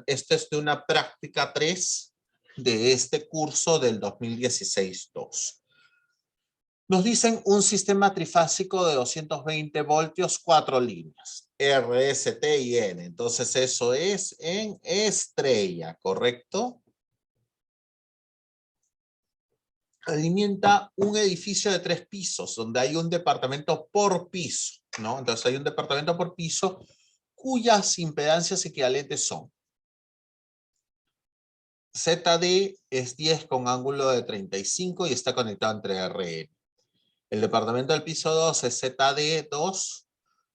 Esto es de una práctica 3 de este curso del 2016-2. Nos dicen un sistema trifásico de 220 voltios, 4 líneas, R, S, T y N. Entonces eso es en estrella, ¿correcto? Alimenta un edificio de 3 pisos, donde hay un departamento por piso, ¿no? Entonces hay un departamento por piso cuyas impedancias equivalentes son ZD es 10 con ángulo de 35 y está conectado entre RN. El departamento del piso 2 es ZD2,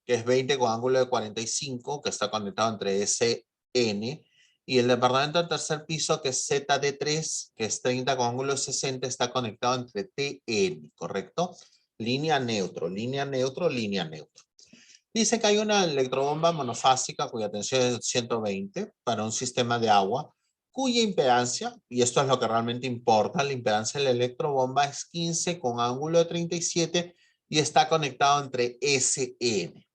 que es 20 con ángulo de 45, que está conectado entre SN. Y el departamento del tercer piso, que es ZD3, que es 30 con ángulo de 60, está conectado entre TN, ¿correcto? Línea neutro, línea neutro, línea neutro. Dice que hay una electrobomba monofásica cuya tensión es 120 para un sistema de agua cuya impedancia, y esto es lo que realmente importa, la impedancia de la electrobomba es 15 con ángulo de 37 y está conectado entre SN.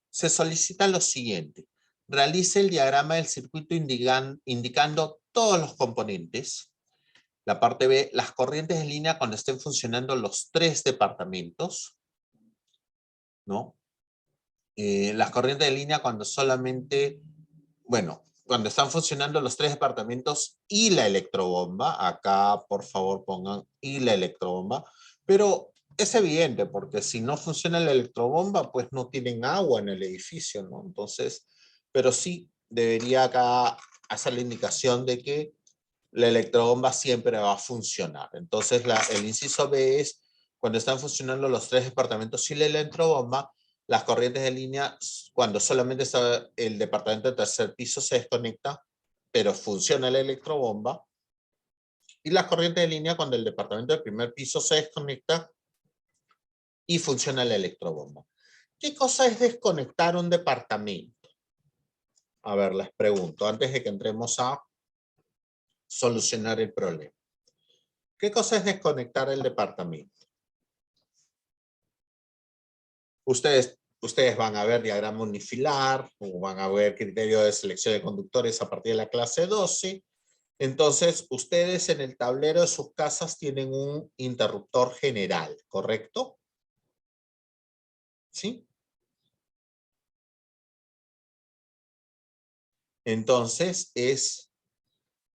Se solicita lo siguiente: realice el diagrama del circuito indicando todos los componentes. La parte B, las corrientes de línea cuando estén funcionando los 3 departamentos, ¿no? Las corrientes de línea cuando solamente, bueno, cuando están funcionando los 3 departamentos y la electrobomba. Acá, por favor, pongan y la electrobomba. Pero es evidente, porque si no funciona la electrobomba, pues no tienen agua en el edificio, ¿no? Entonces, pero sí debería acá hacer la indicación de que la electrobomba siempre va a funcionar. Entonces, el inciso B es cuando están funcionando los 3 departamentos y la electrobomba. Las corrientes de línea, cuando solamente está el departamento de tercer piso, se desconecta, pero funciona la electrobomba. Y las corrientes de línea cuando el departamento del primer piso se desconecta y funciona la electrobomba. ¿Qué cosa es desconectar un departamento? A ver, les pregunto, antes de que entremos a solucionar el problema. ¿Qué cosa es desconectar el departamento? Ustedes van a ver diagrama unifilar, o van a ver criterio de selección de conductores a partir de la clase 12. Entonces, ustedes en el tablero de sus casas tienen un interruptor general, ¿correcto? ¿Sí? Entonces, es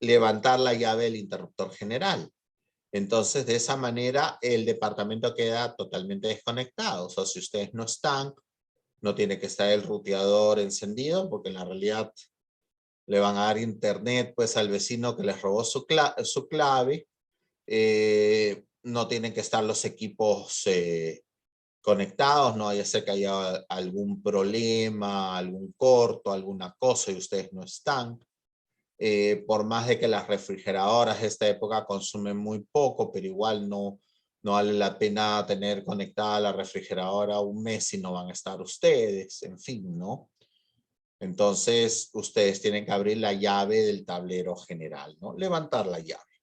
levantar la llave del interruptor general. Entonces, de esa manera, el departamento queda totalmente desconectado. O sea, si ustedes no están, no tiene que estar el ruteador encendido, porque en la realidad le van a dar internet pues al vecino que les robó su clave. No tienen que estar los equipos conectados, no vaya a ser que haya algún problema, algún corto, alguna cosa y ustedes no están. Por más de que las refrigeradoras de esta época consumen muy poco, pero igual no vale la pena tener conectada la refrigeradora un mes si no van a estar ustedes, en fin, ¿no? Entonces, ustedes tienen que abrir la llave del tablero general, ¿no? Levantar la llave.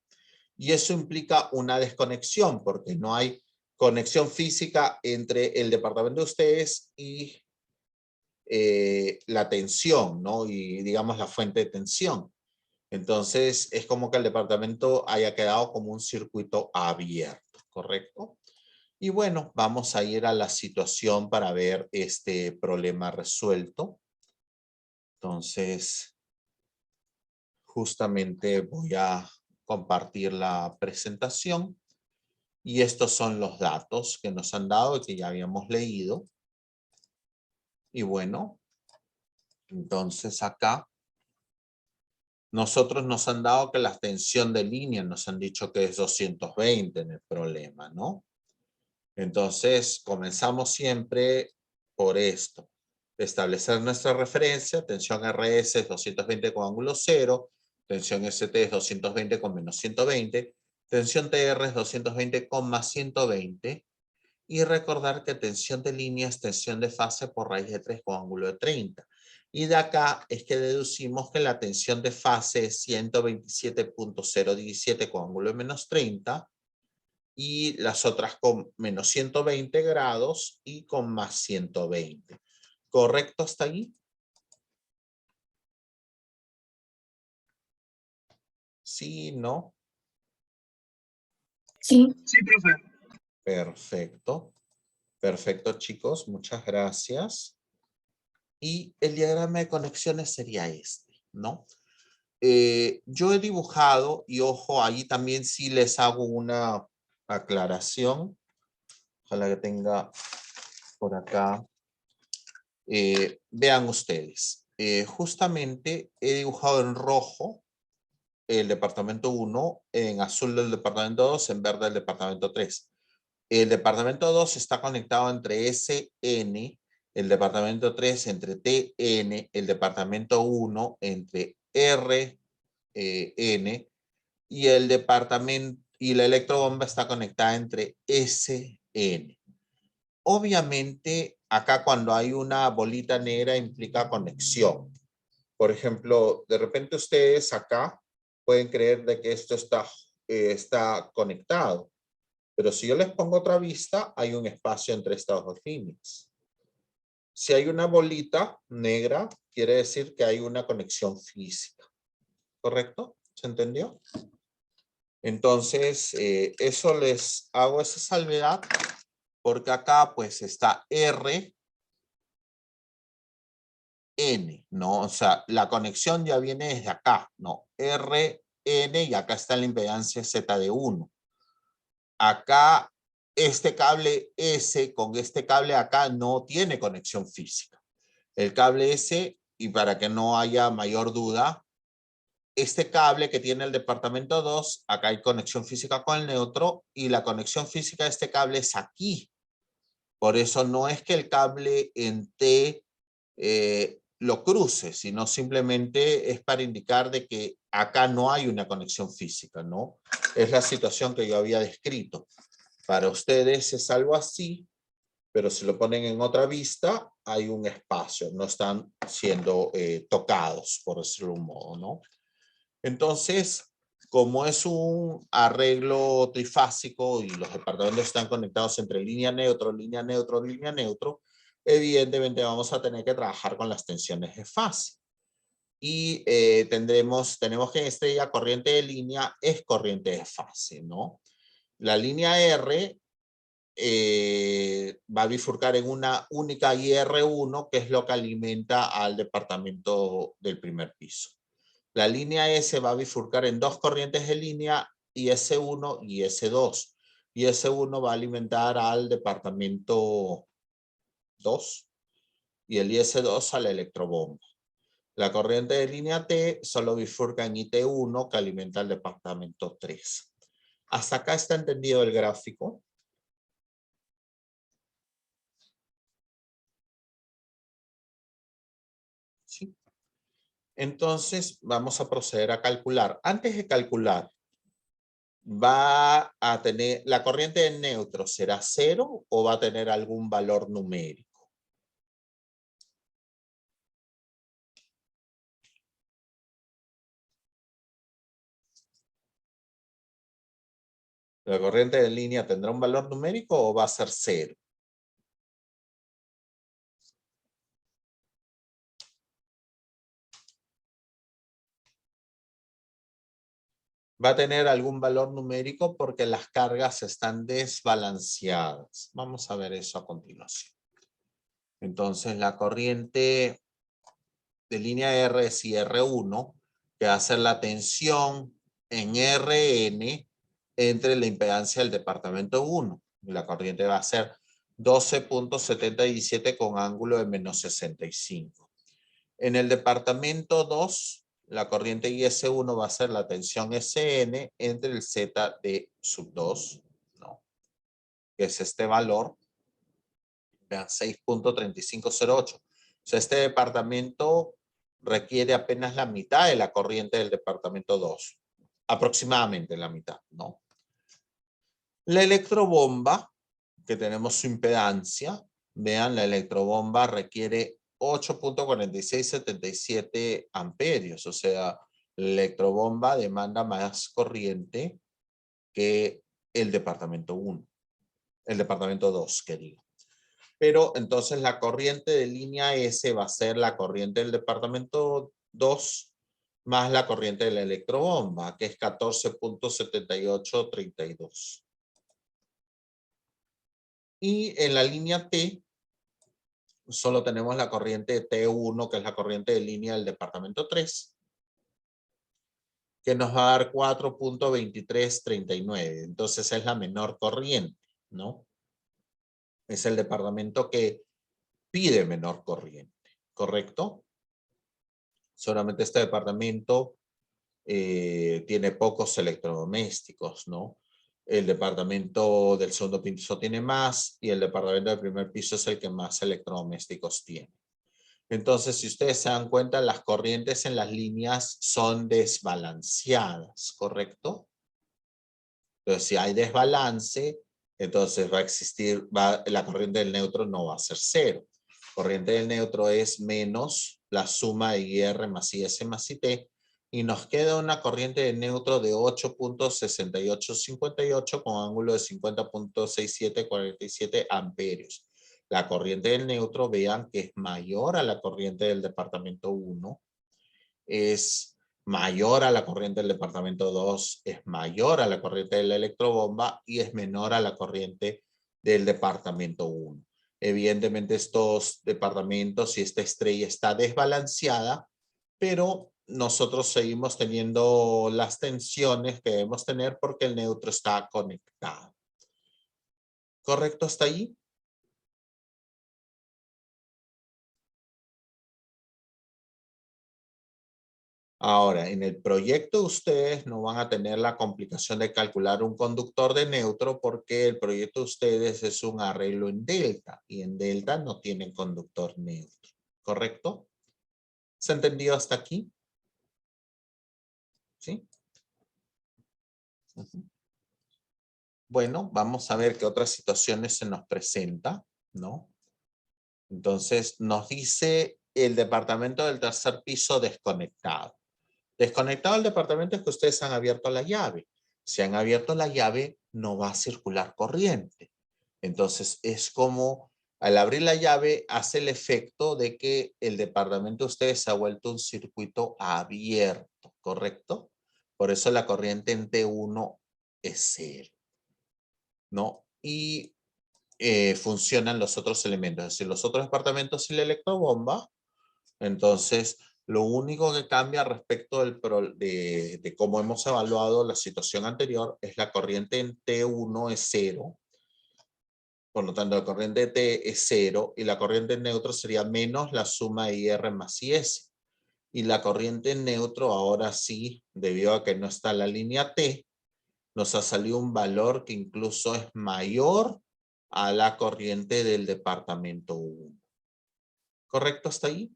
Y eso implica una desconexión, porque no hay conexión física entre el departamento de ustedes y la tensión, ¿no? Y digamos la fuente de tensión. Entonces, es como que el departamento haya quedado como un circuito abierto, ¿correcto? Y bueno, vamos a ir a la situación para ver este problema resuelto. Entonces, justamente voy a compartir la presentación. Y estos son los datos que nos han dado y que ya habíamos leído. Y bueno, entonces acá nosotros nos han dado que la tensión de línea, nos han dicho que es 220 en el problema, ¿no? Entonces, comenzamos siempre por esto. Establecer nuestra referencia, tensión RS es 220 con ángulo 0, tensión ST es 220 con menos 120, tensión TR es 220 con más 120, y recordar que tensión de línea es tensión de fase por raíz de 3 con ángulo de 30. Y de acá es que deducimos que la tensión de fase es 127.017 con ángulo de menos 30 y las otras con menos 120 grados y con más 120. ¿Correcto hasta ahí? Sí, no. Sí. Sí, profe. Perfecto. Perfecto, chicos. Muchas gracias. Y el diagrama de conexiones sería este, ¿no? Yo he dibujado, y ojo, ahí también sí les hago una aclaración. Ojalá que tenga por acá. Vean ustedes. Justamente he dibujado en rojo el departamento 1, en azul el departamento 2, en verde el departamento 3. El departamento 2 está conectado entre SN, el departamento 3 entre TN, el departamento 1 entre RN, y el departamento y la electrobomba está conectada entre SN. Obviamente, acá cuando hay una bolita negra implica conexión. Por ejemplo, de repente ustedes acá pueden creer de que esto está conectado. Pero si yo les pongo otra vista, hay un espacio entre estas dos líneas. Si hay una bolita negra, quiere decir que hay una conexión física. ¿Correcto? ¿Se entendió? Entonces, eso les hago esa salvedad porque acá pues está R, N, ¿no? O sea, la conexión ya viene desde acá, ¿no? R, N y acá está la impedancia Z de 1. Acá este cable S con este cable acá no tiene conexión física. El cable S, y para que no haya mayor duda, este cable que tiene el departamento 2, acá hay conexión física con el neutro y la conexión física de este cable es aquí. Por eso no es que el cable en T lo cruce, sino simplemente es para indicar de que acá no hay una conexión física, ¿no? Es la situación que yo había descrito. Para ustedes es algo así, pero si lo ponen en otra vista, hay un espacio, no están siendo tocados, por decirlo de un modo, ¿no? Entonces, como es un arreglo trifásico y los departamentos están conectados entre línea neutro, línea neutro, línea neutro, evidentemente vamos a tener que trabajar con las tensiones de fase. Y tenemos que en este día corriente de línea es corriente de fase, ¿no? La línea R va a bifurcar en una única IR1, que es lo que alimenta al departamento del primer piso. La línea S va a bifurcar en dos corrientes de línea, IS1 y IS2. IS1 va a alimentar al departamento 2 y el IS2 a la electrobomba. La corriente de línea T solo bifurca en IT1 que alimenta al departamento 3. ¿Hasta acá está entendido el gráfico? Sí. Entonces vamos a proceder a calcular. Antes de calcular, ¿va a tener la corriente de neutro será 0 o va a tener algún valor numérico? ¿La corriente de línea tendrá un valor numérico o va a ser 0? Va a tener algún valor numérico porque las cargas están desbalanceadas. Vamos a ver eso a continuación. Entonces, la corriente de línea R es IR1, que va a ser la tensión en Rn entre la impedancia del departamento 1. Y la corriente va a ser 12.77 con ángulo de menos 65. En el departamento 2, la corriente IS1 va a ser la tensión Sn entre el Z de sub 2, ¿no? Que es este valor, vean, 6.3508. O sea, este departamento requiere apenas la mitad de la corriente del departamento 2. Aproximadamente la mitad, ¿no? La electrobomba, que tenemos su impedancia, vean, la electrobomba requiere 8.4677 amperios, o sea, la electrobomba demanda más corriente que el departamento 1, el departamento 2, que digo. Pero entonces la corriente de línea S va a ser la corriente del departamento 2 más la corriente de la electrobomba, que es 14.7832. Y en la línea T, solo tenemos la corriente T1, que es la corriente de línea del departamento 3, que nos va a dar 4.2339. Entonces es la menor corriente, ¿no? Es el departamento que pide menor corriente, ¿correcto? Solamente este departamento tiene pocos electrodomésticos, ¿no? El departamento del segundo piso tiene más y el departamento del primer piso es el que más electrodomésticos tiene. Entonces, si ustedes se dan cuenta, las corrientes en las líneas son desbalanceadas, ¿correcto? Entonces, si hay desbalance, entonces va a existir, la corriente del neutro no va a ser 0. Corriente del neutro es menos la suma de IR más IS más IT, y nos queda una corriente de neutro de 8.6858 con ángulo de 50.6747 amperios. La corriente del neutro, vean que es mayor a la corriente del departamento 1, es mayor a la corriente del departamento 2, es mayor a la corriente de la electrobomba y es menor a la corriente del departamento 1. Evidentemente estos departamentos y esta estrella está desbalanceada, pero nosotros seguimos teniendo las tensiones que debemos tener porque el neutro está conectado. ¿Correcto hasta ahí? Ahora, en el proyecto ustedes no van a tener la complicación de calcular un conductor de neutro porque el proyecto de ustedes es un arreglo en delta y en delta no tienen conductor neutro, ¿correcto? ¿Se ha entendido hasta aquí? ¿Sí? Bueno, vamos a ver qué otras situaciones se nos presenta, ¿no? Entonces, nos dice el departamento del tercer piso desconectado. Desconectado el departamento es que ustedes han abierto la llave. Si han abierto la llave, no va a circular corriente. Entonces, es como al abrir la llave hace el efecto de que el departamento de ustedes se ha vuelto un circuito abierto, ¿correcto? Por eso la corriente en T1 es 0, ¿no? Y funcionan los otros elementos, es decir, los otros departamentos y la electrobomba. Entonces, lo único que cambia respecto de cómo hemos evaluado la situación anterior es la corriente en T1 es 0. Por lo tanto, la corriente T es 0 y la corriente en neutro sería menos la suma de IR más IS. Y la corriente en neutro ahora sí, debido a que no está la línea T, nos ha salido un valor que incluso es mayor a la corriente del departamento 1. ¿Correcto hasta ahí?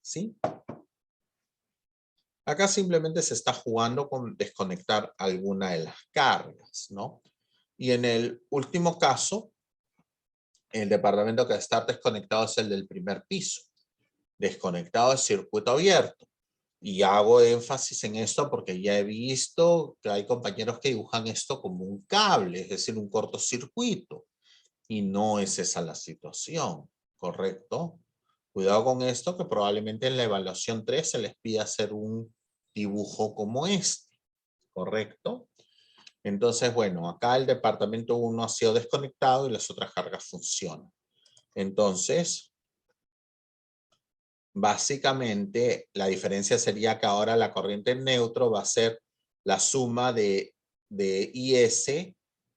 ¿Sí? Acá simplemente se está jugando con desconectar alguna de las cargas, ¿no? Y en el último caso, el departamento que está desconectado es el del primer piso. Desconectado es circuito abierto. Y hago énfasis en esto porque ya he visto que hay compañeros que dibujan esto como un cable, es decir, un cortocircuito. Y no es esa la situación, ¿correcto? Cuidado con esto, que probablemente en la evaluación 3 se les pida hacer un dibujo como este, ¿correcto? Entonces, bueno, acá el departamento 1 ha sido desconectado y las otras cargas funcionan. Entonces, básicamente, la diferencia sería que ahora la corriente en neutro va a ser la suma de IS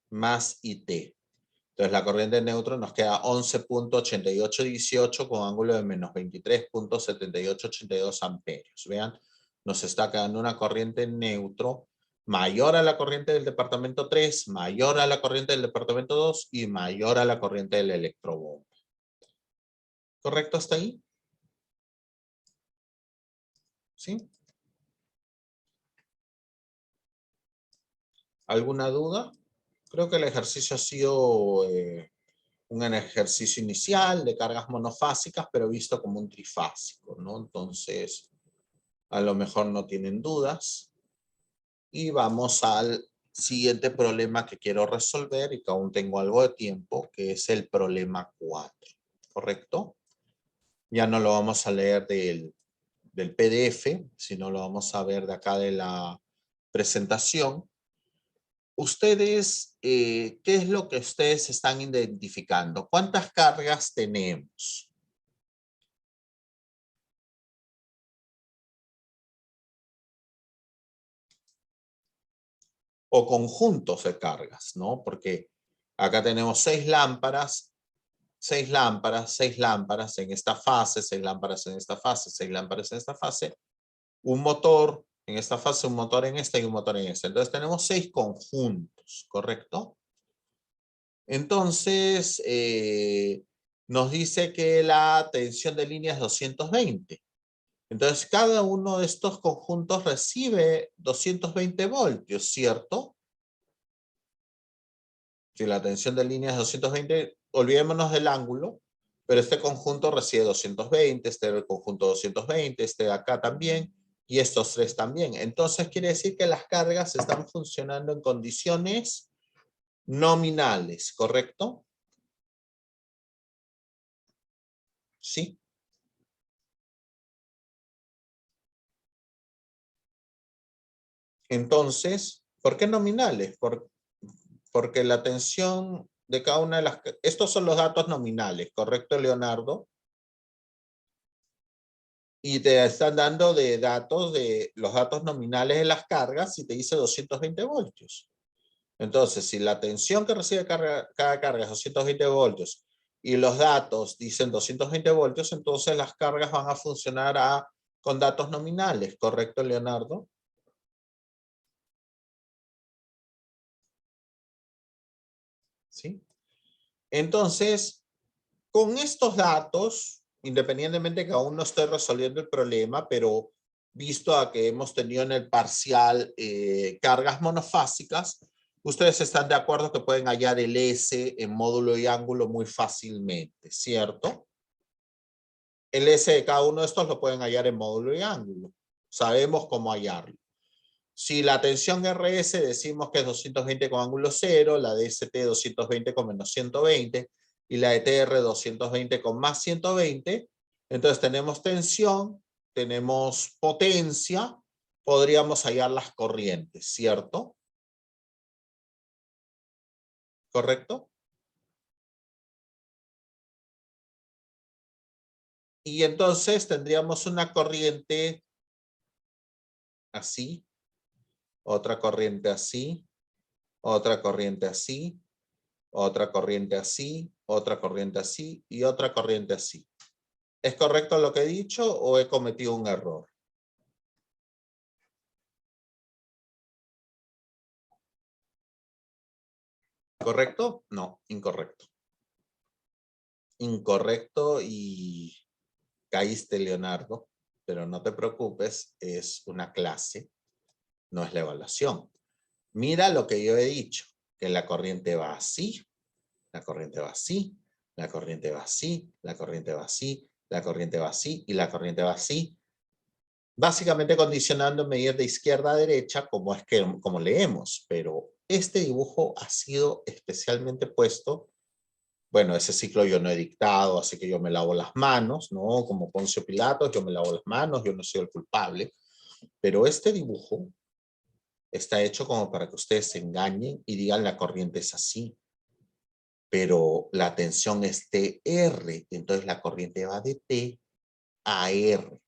más IT. Entonces, la corriente en neutro nos queda 11.8818 con ángulo de menos 23.7882 amperios. Vean, nos está quedando una corriente en neutro mayor a la corriente del departamento 3, mayor a la corriente del departamento 2 y mayor a la corriente del electrobomba. ¿Correcto hasta ahí? ¿Sí? ¿Alguna duda? Creo que el ejercicio ha sido un ejercicio inicial de cargas monofásicas, pero visto como un trifásico, ¿no? Entonces, a lo mejor no tienen dudas. Y vamos al siguiente problema que quiero resolver y que aún tengo algo de tiempo, que es el problema 4, ¿correcto? Ya no lo vamos a leer del PDF, sino lo vamos a ver de acá de la presentación. Ustedes, ¿qué es lo que ustedes están identificando? ¿Cuántas cargas tenemos? O conjuntos de cargas, ¿no? Porque acá tenemos 6 lámparas, 6 lámparas, 6 lámparas en esta fase, 6 lámparas en esta fase, 6 lámparas en esta fase, un motor en esta fase, un motor en esta y un motor en esta. Entonces tenemos 6 conjuntos, ¿correcto? Entonces, nos dice que la tensión de línea es 220. Entonces, cada uno de estos conjuntos recibe 220 voltios, ¿cierto? Si la tensión de línea es 220, olvidémonos del ángulo, pero este conjunto recibe 220, este conjunto 220, este de acá también, y estos tres también. Entonces, quiere decir que las cargas están funcionando en condiciones nominales, ¿correcto? Sí. Entonces, ¿por qué nominales? Porque la tensión de cada una de las... Estos son los datos nominales, ¿correcto, Leonardo? Y te están dando de datos de los datos nominales de las cargas y te dice 220 voltios. Entonces, si la tensión que recibe cada carga es 220 voltios y los datos dicen 220 voltios, entonces las cargas van a funcionar con datos nominales, ¿correcto, Leonardo? ¿Sí? Entonces, con estos datos, independientemente que aún no estoy resolviendo el problema, pero visto a que hemos tenido en el parcial cargas monofásicas, ustedes están de acuerdo que pueden hallar el S en módulo y ángulo muy fácilmente, ¿cierto? El S de cada uno de estos lo pueden hallar en módulo y ángulo. Sabemos cómo hallarlo. Si la tensión RS decimos que es 220 con ángulo 0, la de ST 220 con menos 120 y la de TR 220 con más 120, entonces tenemos tensión, tenemos potencia, podríamos hallar las corrientes, ¿cierto? ¿Correcto? Y entonces tendríamos una corriente así, otra corriente así, otra corriente así, otra corriente así, otra corriente así y otra corriente así. ¿Es correcto lo que he dicho o he cometido un error? ¿Correcto? No, incorrecto. Incorrecto y caíste, Leonardo, pero no te preocupes, es una clase, no es la evaluación. Mira lo que yo he dicho, que la corriente va así, la corriente va así, la corriente va así, la corriente va así, la corriente va así y la corriente va así. básicamente condicionando en medir de izquierda a derecha como leemos, pero este dibujo ha sido especialmente puesto. Bueno, ese ciclo yo no he dictado, así que yo me lavo las manos, ¿no? Como Poncio Pilatos, yo me lavo las manos, yo no soy el culpable. Pero este dibujo está hecho como para que ustedes se engañen y digan la corriente es así. Pero la tensión es TR, entonces la corriente va de T a R.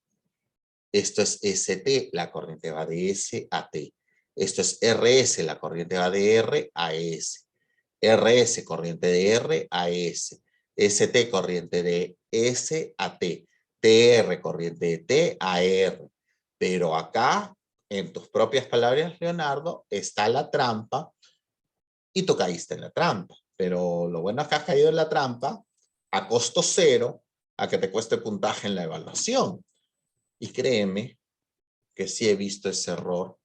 Esto es ST, la corriente va de S a T. Esto es RS, la corriente va de R a S. RS, corriente de R a S. ST, corriente de S a T. TR, corriente de T a R. Pero acá, en tus propias palabras, Leonardo, está la trampa y tú caíste en la trampa. Pero lo bueno es que has caído en la trampa a costo cero, a que te cueste puntaje en la evaluación. Y créeme que sí he visto ese error,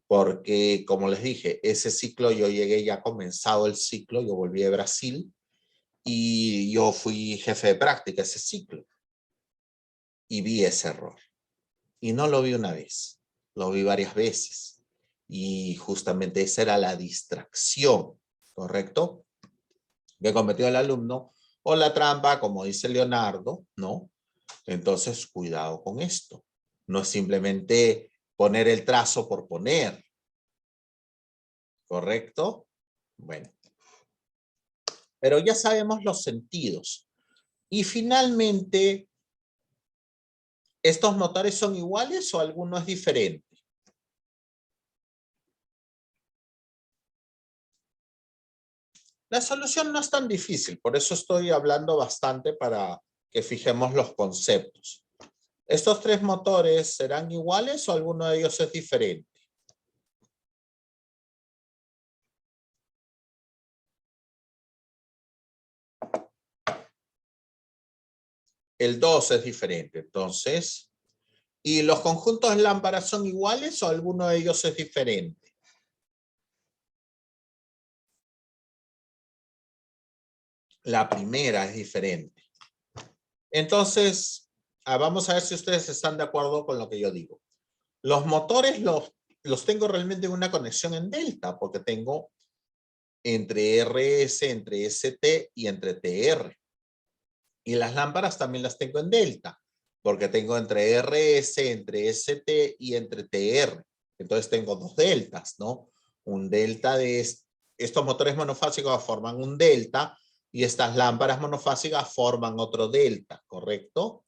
porque como les dije, ese ciclo yo llegué ya comenzado el ciclo, yo volví de Brasil y yo fui jefe de práctica ese ciclo y vi ese error. Y no lo vi una vez, lo vi varias veces. Y justamente esa era la distracción, ¿correcto? Que cometió el alumno o la trampa, como dice Leonardo, ¿no? Entonces, cuidado con esto. No es simplemente poner el trazo por poner, ¿correcto? Bueno, pero ya sabemos los sentidos. Y finalmente, ¿estos motores son iguales o alguno es diferente? La solución no es tan difícil, por eso estoy hablando bastante para que fijemos los conceptos. ¿Estos tres motores serán iguales o alguno de ellos es diferente? El 2 es diferente, entonces. ¿Y los conjuntos de lámparas son iguales o alguno de ellos es diferente? La primera es diferente. Entonces, vamos a ver si ustedes están de acuerdo con lo que yo digo. Los motores los tengo realmente en una conexión en delta, porque tengo entre RS, entre ST y entre TR. Y las lámparas también las tengo en delta, porque tengo entre RS, entre ST y entre TR. Entonces tengo dos deltas, ¿no? Un delta de estos motores monofásicos forman un delta y estas lámparas monofásicas forman otro delta, ¿correcto?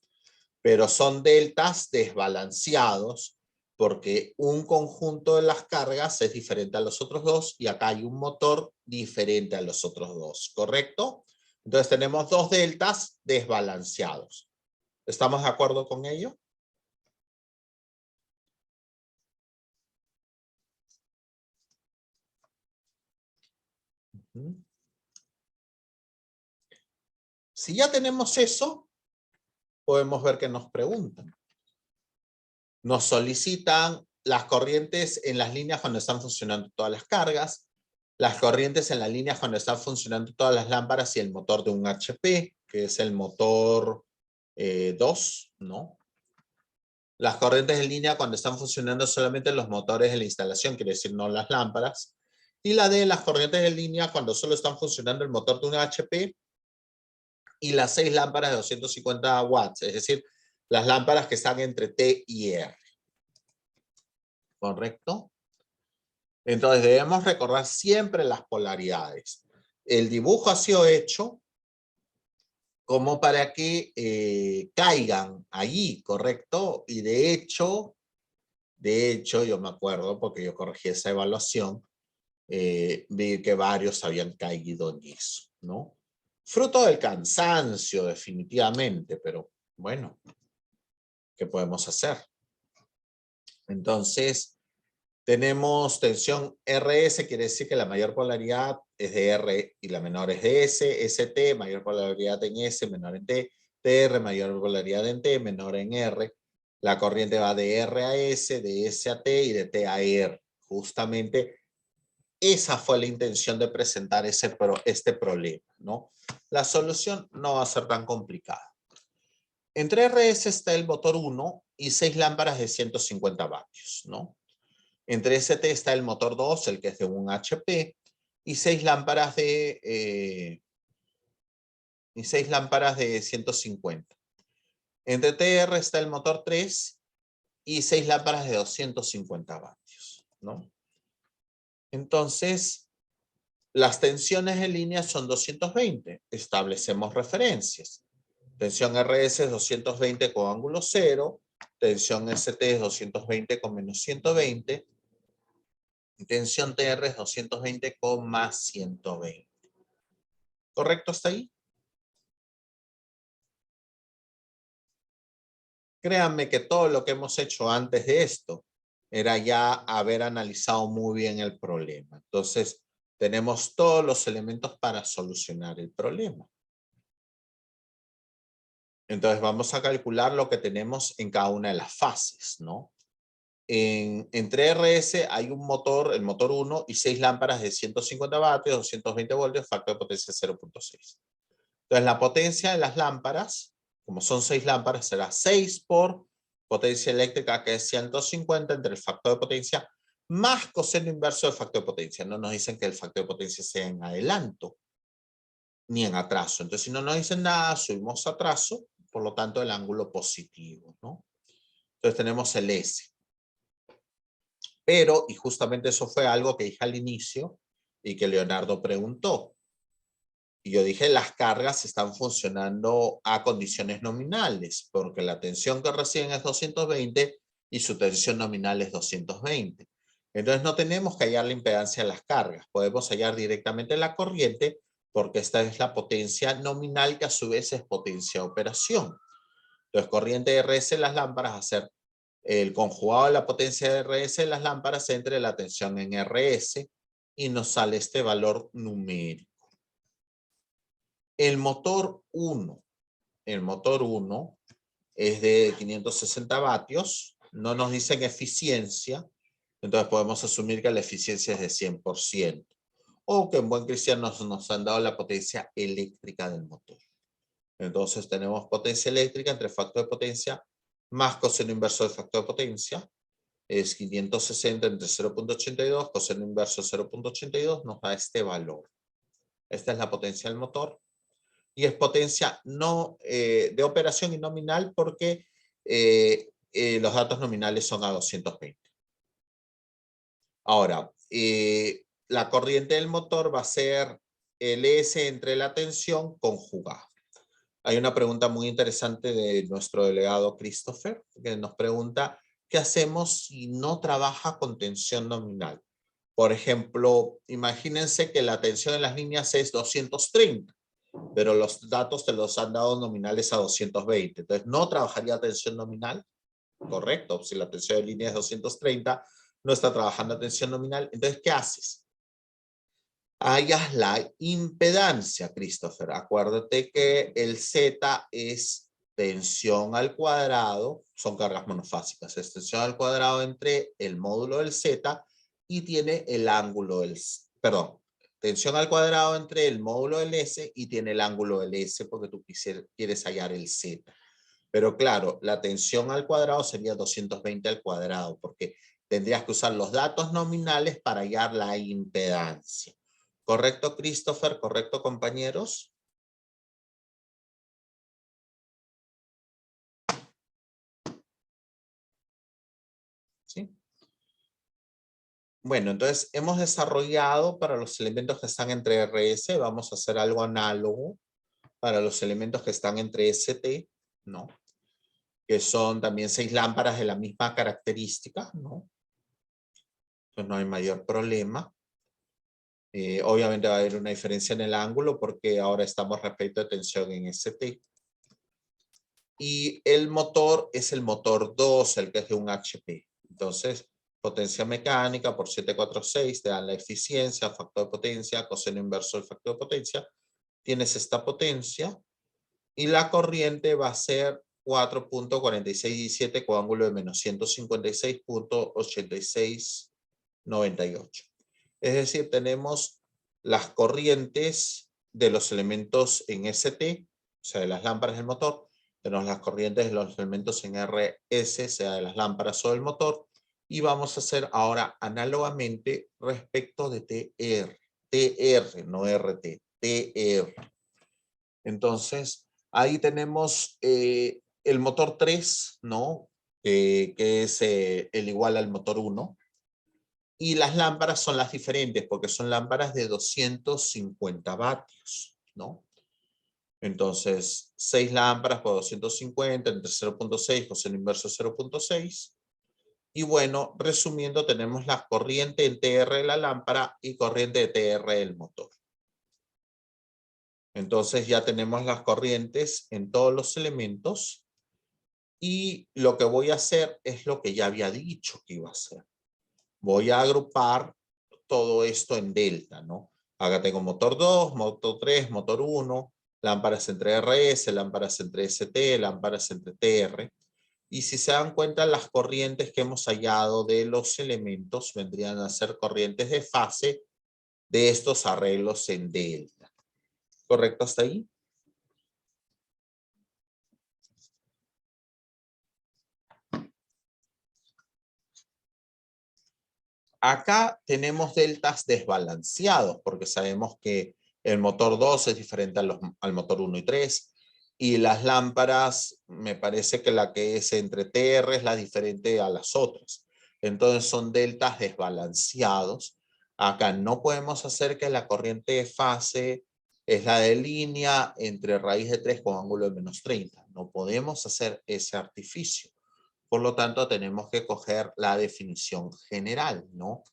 Pero son deltas desbalanceados porque un conjunto de las cargas es diferente a los otros dos y acá hay un motor diferente a los otros dos, ¿correcto? Entonces tenemos dos deltas desbalanceados. ¿Estamos de acuerdo con ello? Si ya tenemos eso, podemos ver que nos preguntan. Nos solicitan las corrientes en las líneas cuando están funcionando todas las cargas, las corrientes en las líneas cuando están funcionando todas las lámparas y el motor de un HP, que es el motor 2, ¿no? Las corrientes en línea cuando están funcionando solamente los motores de la instalación, quiere decir no las lámparas. Y la de las corrientes en línea cuando solo están funcionando el motor de un HP y las 6 lámparas de 250 watts, es decir, las lámparas que están entre T y R. ¿Correcto? Entonces debemos recordar siempre las polaridades. El dibujo ha sido hecho como para que caigan allí, ¿correcto? Y de hecho, yo me acuerdo, porque yo corregí esa evaluación, vi que varios habían caído en eso, ¿no? Fruto del cansancio, definitivamente, pero bueno, ¿qué podemos hacer? Entonces, tenemos tensión RS, quiere decir que la mayor polaridad es de R y la menor es de S. ST, mayor polaridad en S, menor en T. TR, mayor polaridad en T, menor en R. La corriente va de R a S, de S a T y de T a R. Justamente esa fue la intención de presentar este problema, ¿no? La solución no va a ser tan complicada. Entre RS está el motor 1 y 6 lámparas de 150 vatios, ¿no? Entre ST está el motor 2, el que es de 1 HP, y 6 lámparas de 150. Entre TR está el motor 3 y 6 lámparas de 250 vatios, ¿no? Entonces, las tensiones en línea son 220. Establecemos referencias. Tensión RS es 220 con ángulo 0. Tensión ST es 220 con menos 120. Tensión TR es 220 con más 120. ¿Correcto hasta ahí? Créanme que todo lo que hemos hecho antes de esto era ya haber analizado muy bien el problema. Entonces, tenemos todos los elementos para solucionar el problema. Entonces, vamos a calcular lo que tenemos en cada una de las fases, ¿no? Entre RS hay un motor, el motor 1, y 6 lámparas de 150 vatios, 220 voltios, factor de potencia 0.6. Entonces, la potencia de las lámparas, como son 6 lámparas, será 6 por potencia eléctrica, que es 150, entre el factor de potencia más coseno inverso del factor de potencia. No nos dicen que el factor de potencia sea en adelanto ni en atraso. Entonces, si no nos dicen nada, subimos atraso, por lo tanto, el ángulo positivo, ¿no? Entonces, tenemos el S. Pero, y justamente eso fue algo que dije al inicio y que Leonardo preguntó. Y yo dije, las cargas están funcionando a condiciones nominales, porque la tensión que reciben es 220 y su tensión nominal es 220. Entonces no tenemos que hallar la impedancia de las cargas, podemos hallar directamente la corriente, porque esta es la potencia nominal que a su vez es potencia de operación. Entonces corriente de RS en las lámparas va a ser el conjugado de la potencia de RS en las lámparas entre la tensión en RS y nos sale este valor numérico. El motor 1 es de 560 vatios, no nos dicen eficiencia, entonces podemos asumir que la eficiencia es de 100%, o que en buen cristiano nos han dado la potencia eléctrica del motor. Entonces tenemos potencia eléctrica entre factor de potencia más coseno inverso del factor de potencia, es 560 entre 0.82, coseno inverso 0.82 nos da este valor. Esta es la potencia del motor. Y es potencia no, de operación y nominal porque los datos nominales son a 220. Ahora, la corriente del motor va a ser el S entre la tensión conjugada. Hay una pregunta muy interesante de nuestro delegado Christopher, que nos pregunta, ¿qué hacemos si no trabaja con tensión nominal? Por ejemplo, imagínense que la tensión en las líneas es 230. Pero los datos te los han dado nominales a 220. Entonces, no trabajaría tensión nominal, correcto. Si la tensión de línea es 230, no está trabajando tensión nominal. Entonces, ¿qué haces? Hallas la impedancia, Christopher. Acuérdate que el Z es tensión al cuadrado, son cargas monofásicas, es tensión al cuadrado entre el módulo del Z y tiene el ángulo del, perdón, tensión al cuadrado entre el módulo del S y tiene el ángulo del S porque tú quieres hallar el Z. Pero claro, la tensión al cuadrado sería 220 al cuadrado porque tendrías que usar los datos nominales para hallar la impedancia. ¿Correcto, Christopher? ¿Correcto, compañeros? ¿Sí? Bueno, entonces hemos desarrollado para los elementos que están entre RS, vamos a hacer algo análogo para los elementos que están entre ST, ¿no? Que son también 6 lámparas de la misma característica, ¿no? Entonces no hay mayor problema. Obviamente va a haber una diferencia en el ángulo porque ahora estamos respecto de tensión en ST. Y el motor es el motor 2, el que es de 1 HP. Entonces, potencia mecánica por 746 te dan la eficiencia, factor de potencia, coseno inverso del factor de potencia. Tienes esta potencia y la corriente va a ser 4.4617 con ángulo de menos 156.8698. Es decir, tenemos las corrientes de los elementos en ST, o sea, de las lámparas del motor, Tenemos las corrientes de los elementos en RS, sea de las lámparas o del motor. Y vamos a hacer ahora análogamente respecto de TR. TR, no RT, TR. Entonces, ahí tenemos el motor 3, ¿no? Que es el igual al motor 1. Y las lámparas son las diferentes porque son lámparas de 250 vatios, ¿no? Entonces, 6 lámparas por 250 entre 0.6 coseno inverso 0.6. Y bueno, resumiendo, tenemos la corriente en TR de la lámpara y corriente de TR del motor. Entonces ya tenemos las corrientes en todos los elementos. Y lo que voy a hacer es lo que ya había dicho que iba a hacer. Voy a agrupar todo esto en delta, ¿no? Acá tengo motor 2, motor 3, motor 1, lámparas entre RS, lámparas entre ST, lámparas entre TR. Y si se dan cuenta, las corrientes que hemos hallado de los elementos vendrían a ser corrientes de fase de estos arreglos en delta. ¿Correcto hasta ahí? Acá tenemos deltas desbalanceados porque sabemos que el motor 2 es diferente al motor 1 y 3 y las lámparas, me parece que la que es entre TR es la diferente a las otras. Entonces son deltas desbalanceados. Acá no podemos hacer que la corriente de fase es la de línea entre raíz de 3 con ángulo de menos 30. No podemos hacer ese artificio. Por lo tanto, tenemos que coger la definición general, ¿no?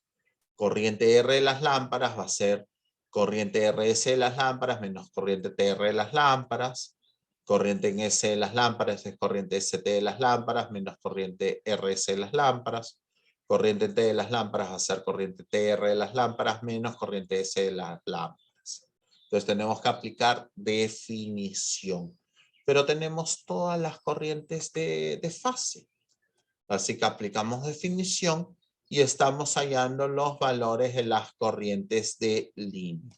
Corriente R de las lámparas va a ser corriente RS de las lámparas menos corriente TR de las lámparas. Corriente en S de las lámparas es corriente ST de las lámparas menos corriente RS de las lámparas. Corriente T de las lámparas va a ser corriente TR de las lámparas menos corriente S de las lámparas. Entonces tenemos que aplicar definición. Pero tenemos todas las corrientes de fase. Así que aplicamos definición y estamos hallando los valores de las corrientes de línea.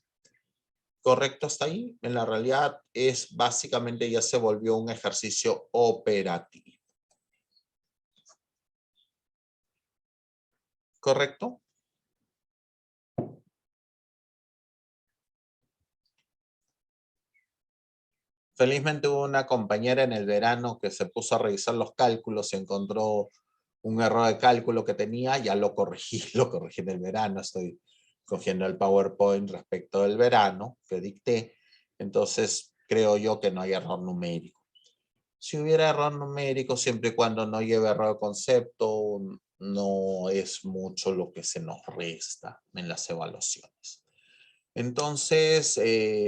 ¿Correcto hasta ahí? En la realidad es básicamente ya se volvió un ejercicio operativo. ¿Correcto? Felizmente hubo una compañera en el verano que se puso a revisar los cálculos y encontró un error de cálculo que tenía, ya lo corregí en el verano, estoy cogiendo el PowerPoint respecto del verano que dicté, entonces creo yo que no hay error numérico. Si hubiera error numérico, siempre y cuando no lleve error de concepto, no es mucho lo que se nos resta en las evaluaciones. Entonces,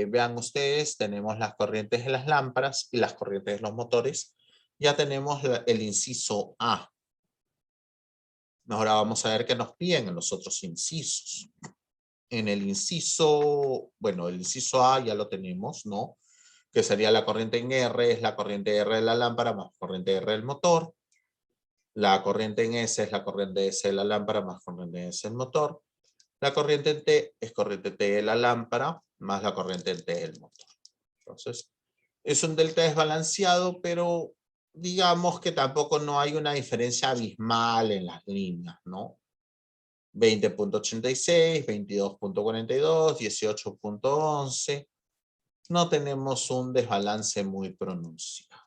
vean ustedes, tenemos las corrientes de las lámparas y las corrientes de los motores. Ya tenemos el inciso A. Ahora vamos a ver qué nos piden en los otros incisos. En el inciso, bueno, el inciso A ya lo tenemos, ¿no? Que sería la corriente en R, es la corriente R de la lámpara más corriente R del motor. La corriente en S es la corriente S de la lámpara más corriente S del motor. La corriente en T es corriente T de la lámpara más la corriente en T del motor. Entonces, es un delta desbalanceado, pero digamos que tampoco no hay una diferencia abismal en las líneas, ¿no? 20.86, 22.42, 18.11. No tenemos un desbalance muy pronunciado.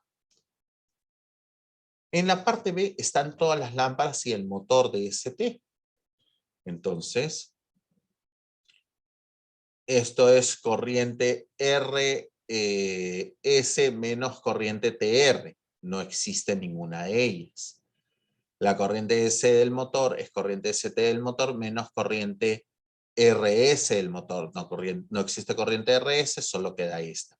En la parte B están todas las lámparas y el motor de ST. Entonces, esto es corriente RS menos corriente TR. No existe ninguna de ellas. La corriente S del motor es corriente ST del motor menos corriente RS del motor. No existe corriente RS, solo queda esta.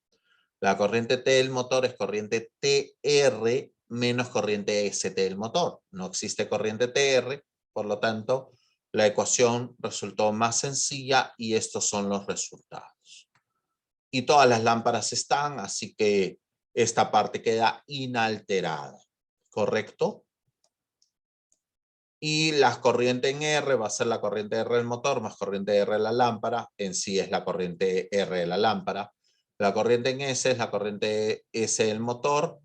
La corriente T del motor es corriente TR menos corriente ST del motor. No existe corriente TR, por lo tanto, la ecuación resultó más sencilla y estos son los resultados. Y todas las lámparas están, así que esta parte queda inalterada. ¿Correcto? Y la corriente en R va a ser la corriente R del motor más corriente R de la lámpara. En sí es la corriente R de la lámpara. La corriente en S es la corriente S del motor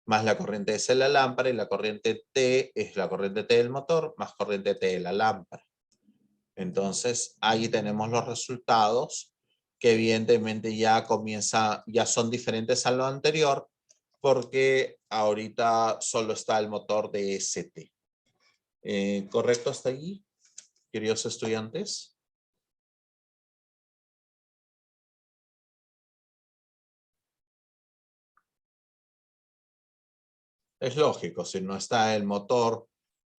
más la corriente S de la lámpara, y la corriente T es la corriente T del motor, más corriente T de la lámpara. Entonces, ahí tenemos los resultados, que evidentemente ya son diferentes a lo anterior, porque ahorita solo está el motor de ST. ¿Correcto hasta ahí, queridos estudiantes? Es lógico, si no está el motor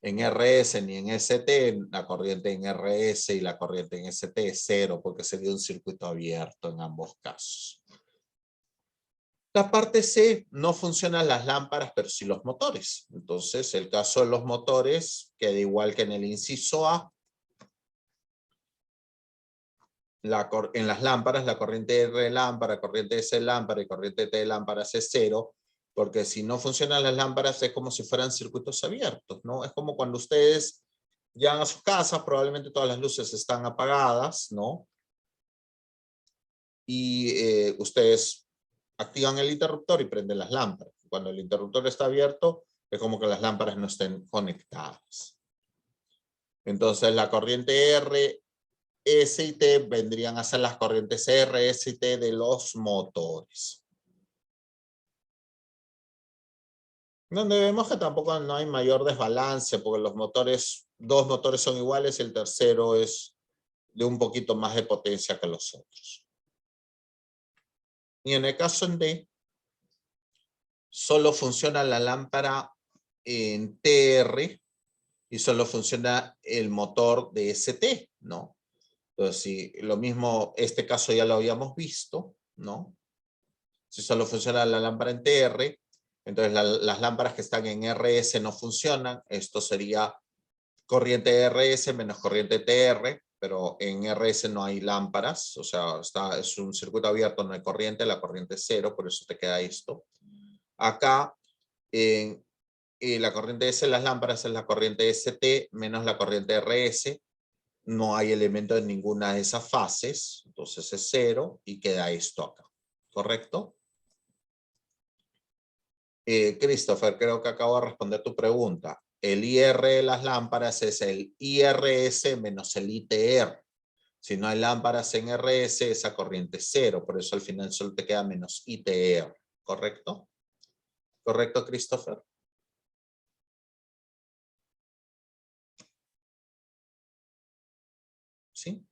en RS ni en ST, la corriente en RS y la corriente en ST es cero, porque sería un circuito abierto en ambos casos. La parte C, no funcionan las lámparas, pero sí los motores. Entonces, el caso de los motores queda igual que en el inciso A. En las lámparas, la corriente R de lámpara, corriente S de lámpara y corriente T de lámpara es cero, porque si no funcionan las lámparas es como si fueran circuitos abiertos, ¿no? Es como cuando ustedes llegan a sus casas, probablemente todas las luces están apagadas, ¿no? Y ustedes activan el interruptor y prenden las lámparas. Cuando el interruptor está abierto, es como que las lámparas no estén conectadas. Entonces la corriente R, S y T vendrían a ser las corrientes R, S y T de los motores. Donde vemos que tampoco no hay mayor desbalance, porque los motores, dos motores son iguales y el tercero es de un poquito más de potencia que los otros. Y en el caso en D, solo funciona la lámpara en TR y solo funciona el motor de ST, ¿no? Entonces, si lo mismo, este caso ya lo habíamos visto, ¿no? Si solo funciona la lámpara en TR, entonces las lámparas que están en RS no funcionan. Esto sería corriente RS menos corriente TR, pero en RS no hay lámparas, o sea, es un circuito abierto, no hay corriente, la corriente es cero, por eso te queda esto. Acá, la corriente S de las lámparas es la corriente ST menos la corriente RS. No hay elemento en ninguna de esas fases, entonces es cero y queda esto acá, ¿correcto? Christopher, creo que acabo de responder tu pregunta. El IR de las lámparas es el IRS menos el ITR. Si no hay lámparas en RS, esa corriente es cero, por eso al final solo te queda menos ITR, ¿correcto? ¿Correcto, Christopher? ¿Sí?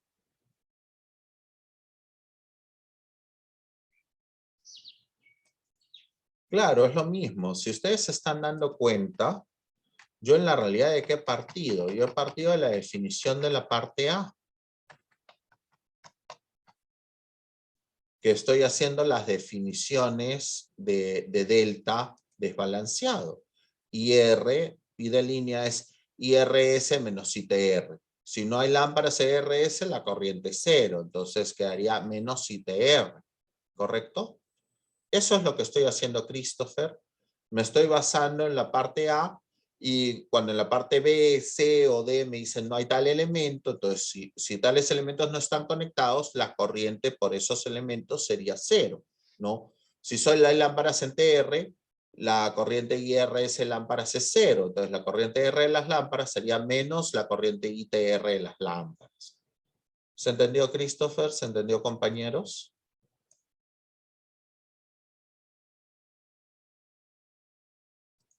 Claro, es lo mismo. Si ustedes se están dando cuenta, yo en la realidad ¿de qué he partido? Yo he partido de la definición de la parte A. Que estoy haciendo las definiciones de delta desbalanceado. IR, y de línea es IRS menos ITR. Si no hay lámparas IRS, la corriente es cero. Entonces quedaría menos ITR. ¿Correcto? Eso es lo que estoy haciendo, Christopher. Me estoy basando en la parte A y cuando en la parte B, C o D me dicen no hay tal elemento, entonces si tales elementos no están conectados, la corriente por esos elementos sería cero, ¿no? Si solo hay lámparas en TR, la corriente IRS lámparas es cero, entonces la corriente R de las lámparas sería menos la corriente ITR de las lámparas. ¿Se entendió, Christopher? ¿Se entendió, compañeros?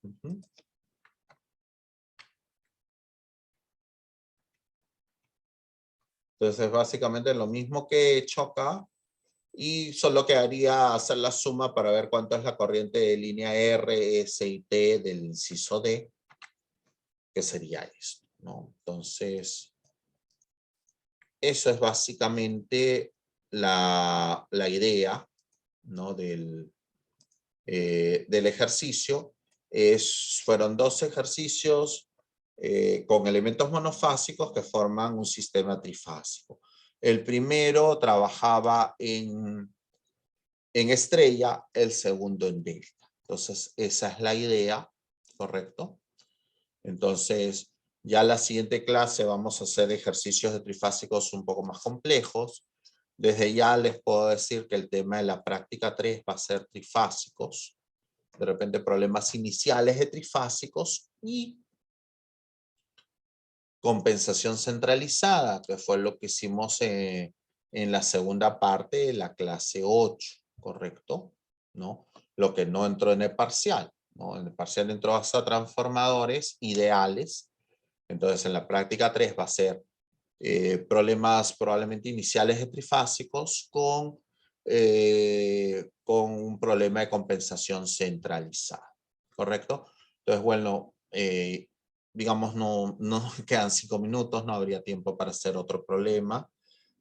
Uh-huh. Entonces, básicamente lo mismo que he hecho acá y solo quedaría hacer la suma para ver cuánto es la corriente de línea R, S y T del inciso D, que sería esto, ¿no? Entonces, eso es básicamente la idea, ¿no? Del ejercicio. Fueron dos ejercicios con elementos monofásicos que forman un sistema trifásico. El primero trabajaba en estrella, el segundo en delta. Entonces, esa es la idea, ¿correcto? Entonces, ya la siguiente clase vamos a hacer ejercicios de trifásicos un poco más complejos. Desde ya les puedo decir que el tema de la práctica 3 va a ser trifásicos. de repente problemas iniciales de trifásicos y compensación centralizada, que fue lo que hicimos en la segunda parte de la clase 8, ¿correcto? ¿No? Lo que no entró en el parcial, ¿no? En el parcial entró hasta transformadores ideales. Entonces, en la práctica 3 va a ser problemas probablemente iniciales de trifásicos con un problema de compensación centralizada, ¿correcto? Entonces, bueno, digamos, no quedan 5 minutos, no habría tiempo para hacer otro problema.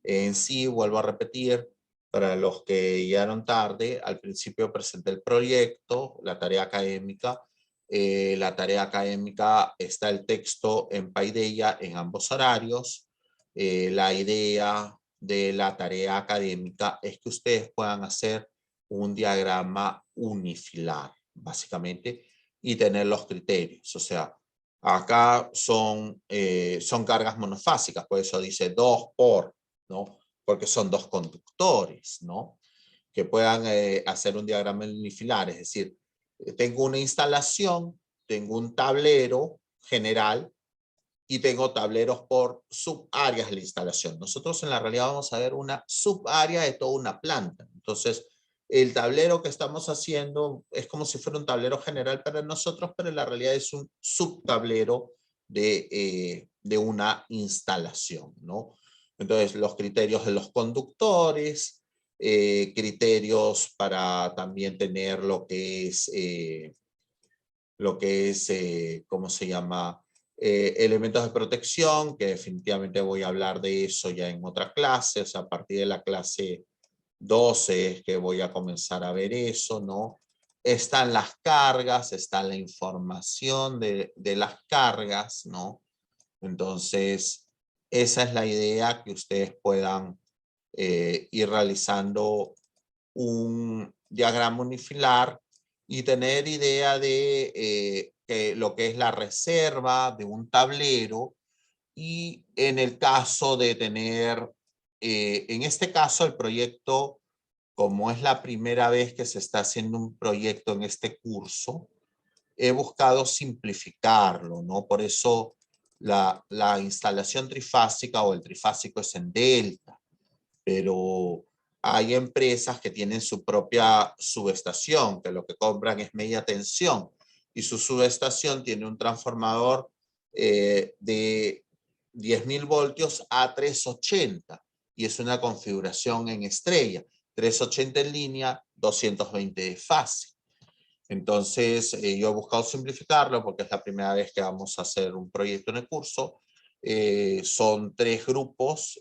En sí, vuelvo a repetir, para los que llegaron tarde, al principio presenté el proyecto, la tarea académica. La tarea académica está el texto en Paideia en ambos horarios. La idea de la tarea académica es que ustedes puedan hacer un diagrama unifilar, básicamente, y tener los criterios. O sea, acá son cargas monofásicas, por eso dice 2 por, ¿no? Porque son dos conductores, ¿no? Que puedan hacer un diagrama unifilar, es decir, tengo una instalación, tengo un tablero general y tengo tableros por subáreas de la instalación. Nosotros en la realidad vamos a ver una subárea de toda una planta. Entonces, el tablero que estamos haciendo es como si fuera un tablero general para nosotros, pero en la realidad es un subtablero de una instalación, ¿no? Entonces, los criterios de los conductores, criterios para también tener ¿cómo se llama? Elementos de protección, que definitivamente voy a hablar de eso ya en otra clase, o sea, a partir de la clase 12 es que voy a comenzar a ver eso, ¿no? Están las cargas, está la información de las cargas, ¿no? Entonces, esa es la idea, que ustedes puedan ir realizando un diagrama unifilar y tener idea de lo que es la reserva de un tablero, y en el caso de tener, en este caso el proyecto, como es la primera vez que se está haciendo un proyecto en este curso, he buscado simplificarlo, ¿no? Por eso la instalación trifásica o el trifásico es en delta, pero hay empresas que tienen su propia subestación, que lo que compran es media tensión, y su subestación tiene un transformador de 10.000 voltios a 380, y es una configuración en estrella, 380 en línea, 220 de fase. Entonces, yo he buscado simplificarlo porque es la primera vez que vamos a hacer un proyecto en el curso. Son 3 grupos,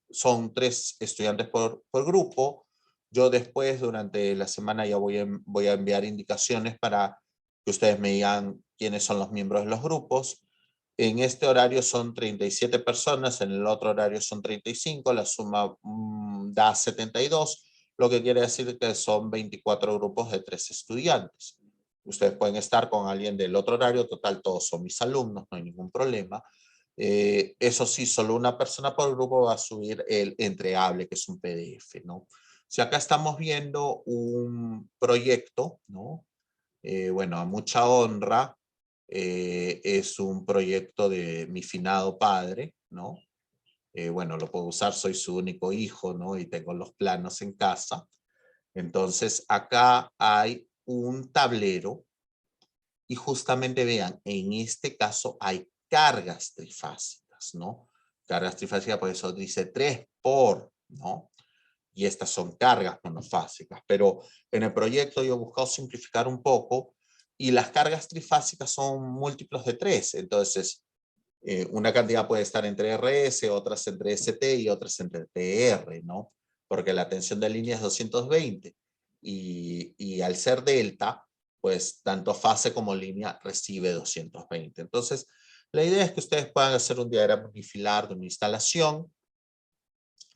son 3 estudiantes por grupo. Yo después, durante la semana, ya voy a enviar indicaciones para que ustedes me digan quiénes son los miembros de los grupos. En este horario son 37 personas, en el otro horario son 35, la suma da 72, lo que quiere decir que son 24 grupos de 3 estudiantes. Ustedes pueden estar con alguien del otro horario, total, todos son mis alumnos, no hay ningún problema. Eso sí, solo una persona por grupo va a subir el entregable, que es un PDF, ¿no? Si acá estamos viendo un proyecto, ¿no? Bueno, a mucha honra, es un proyecto de mi finado padre, ¿no? Bueno, lo puedo usar, soy su único hijo, ¿no? Y tengo los planos en casa. Entonces, acá hay un tablero y justamente vean, en este caso hay cargas trifásicas, ¿no? Cargas trifásicas, por eso dice 3 por, ¿no? Y estas son cargas monofásicas, pero en el proyecto yo he buscado simplificar un poco, y las cargas trifásicas son múltiplos de 3, entonces una cantidad puede estar entre RS, otras entre ST y otras entre TR, ¿no? Porque la tensión de línea es 220 y al ser delta, pues tanto fase como línea recibe 220. Entonces, la idea es que ustedes puedan hacer un diagrama unifilar de una instalación,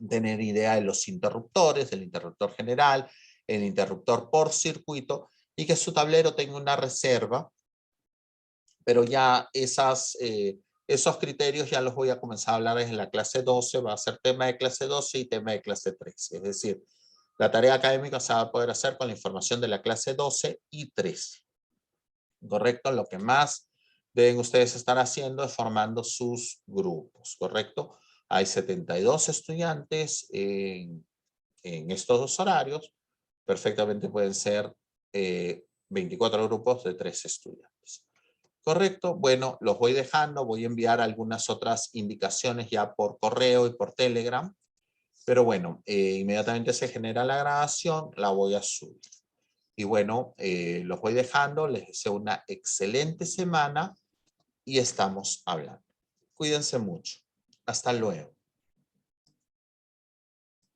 tener idea de los interruptores, del interruptor general, el interruptor por circuito, y que su tablero tenga una reserva, pero ya esos criterios ya los voy a comenzar a hablar en la clase 12, va a ser tema de clase 12 y tema de clase 13. Es decir, La tarea académica se va a poder hacer con la información de la clase 12 y 13. ¿Correcto? Lo que más deben ustedes estar haciendo es formando sus grupos, ¿correcto? Hay 72 estudiantes en estos dos horarios. Perfectamente pueden ser 24 grupos de 3 estudiantes. ¿Correcto? Bueno, los voy dejando. Voy a enviar algunas otras indicaciones ya por correo y por Telegram. Pero bueno, inmediatamente se genera la grabación, la voy a subir. Y bueno, los voy dejando. Les deseo una excelente semana y estamos hablando. Cuídense mucho. Hasta luego.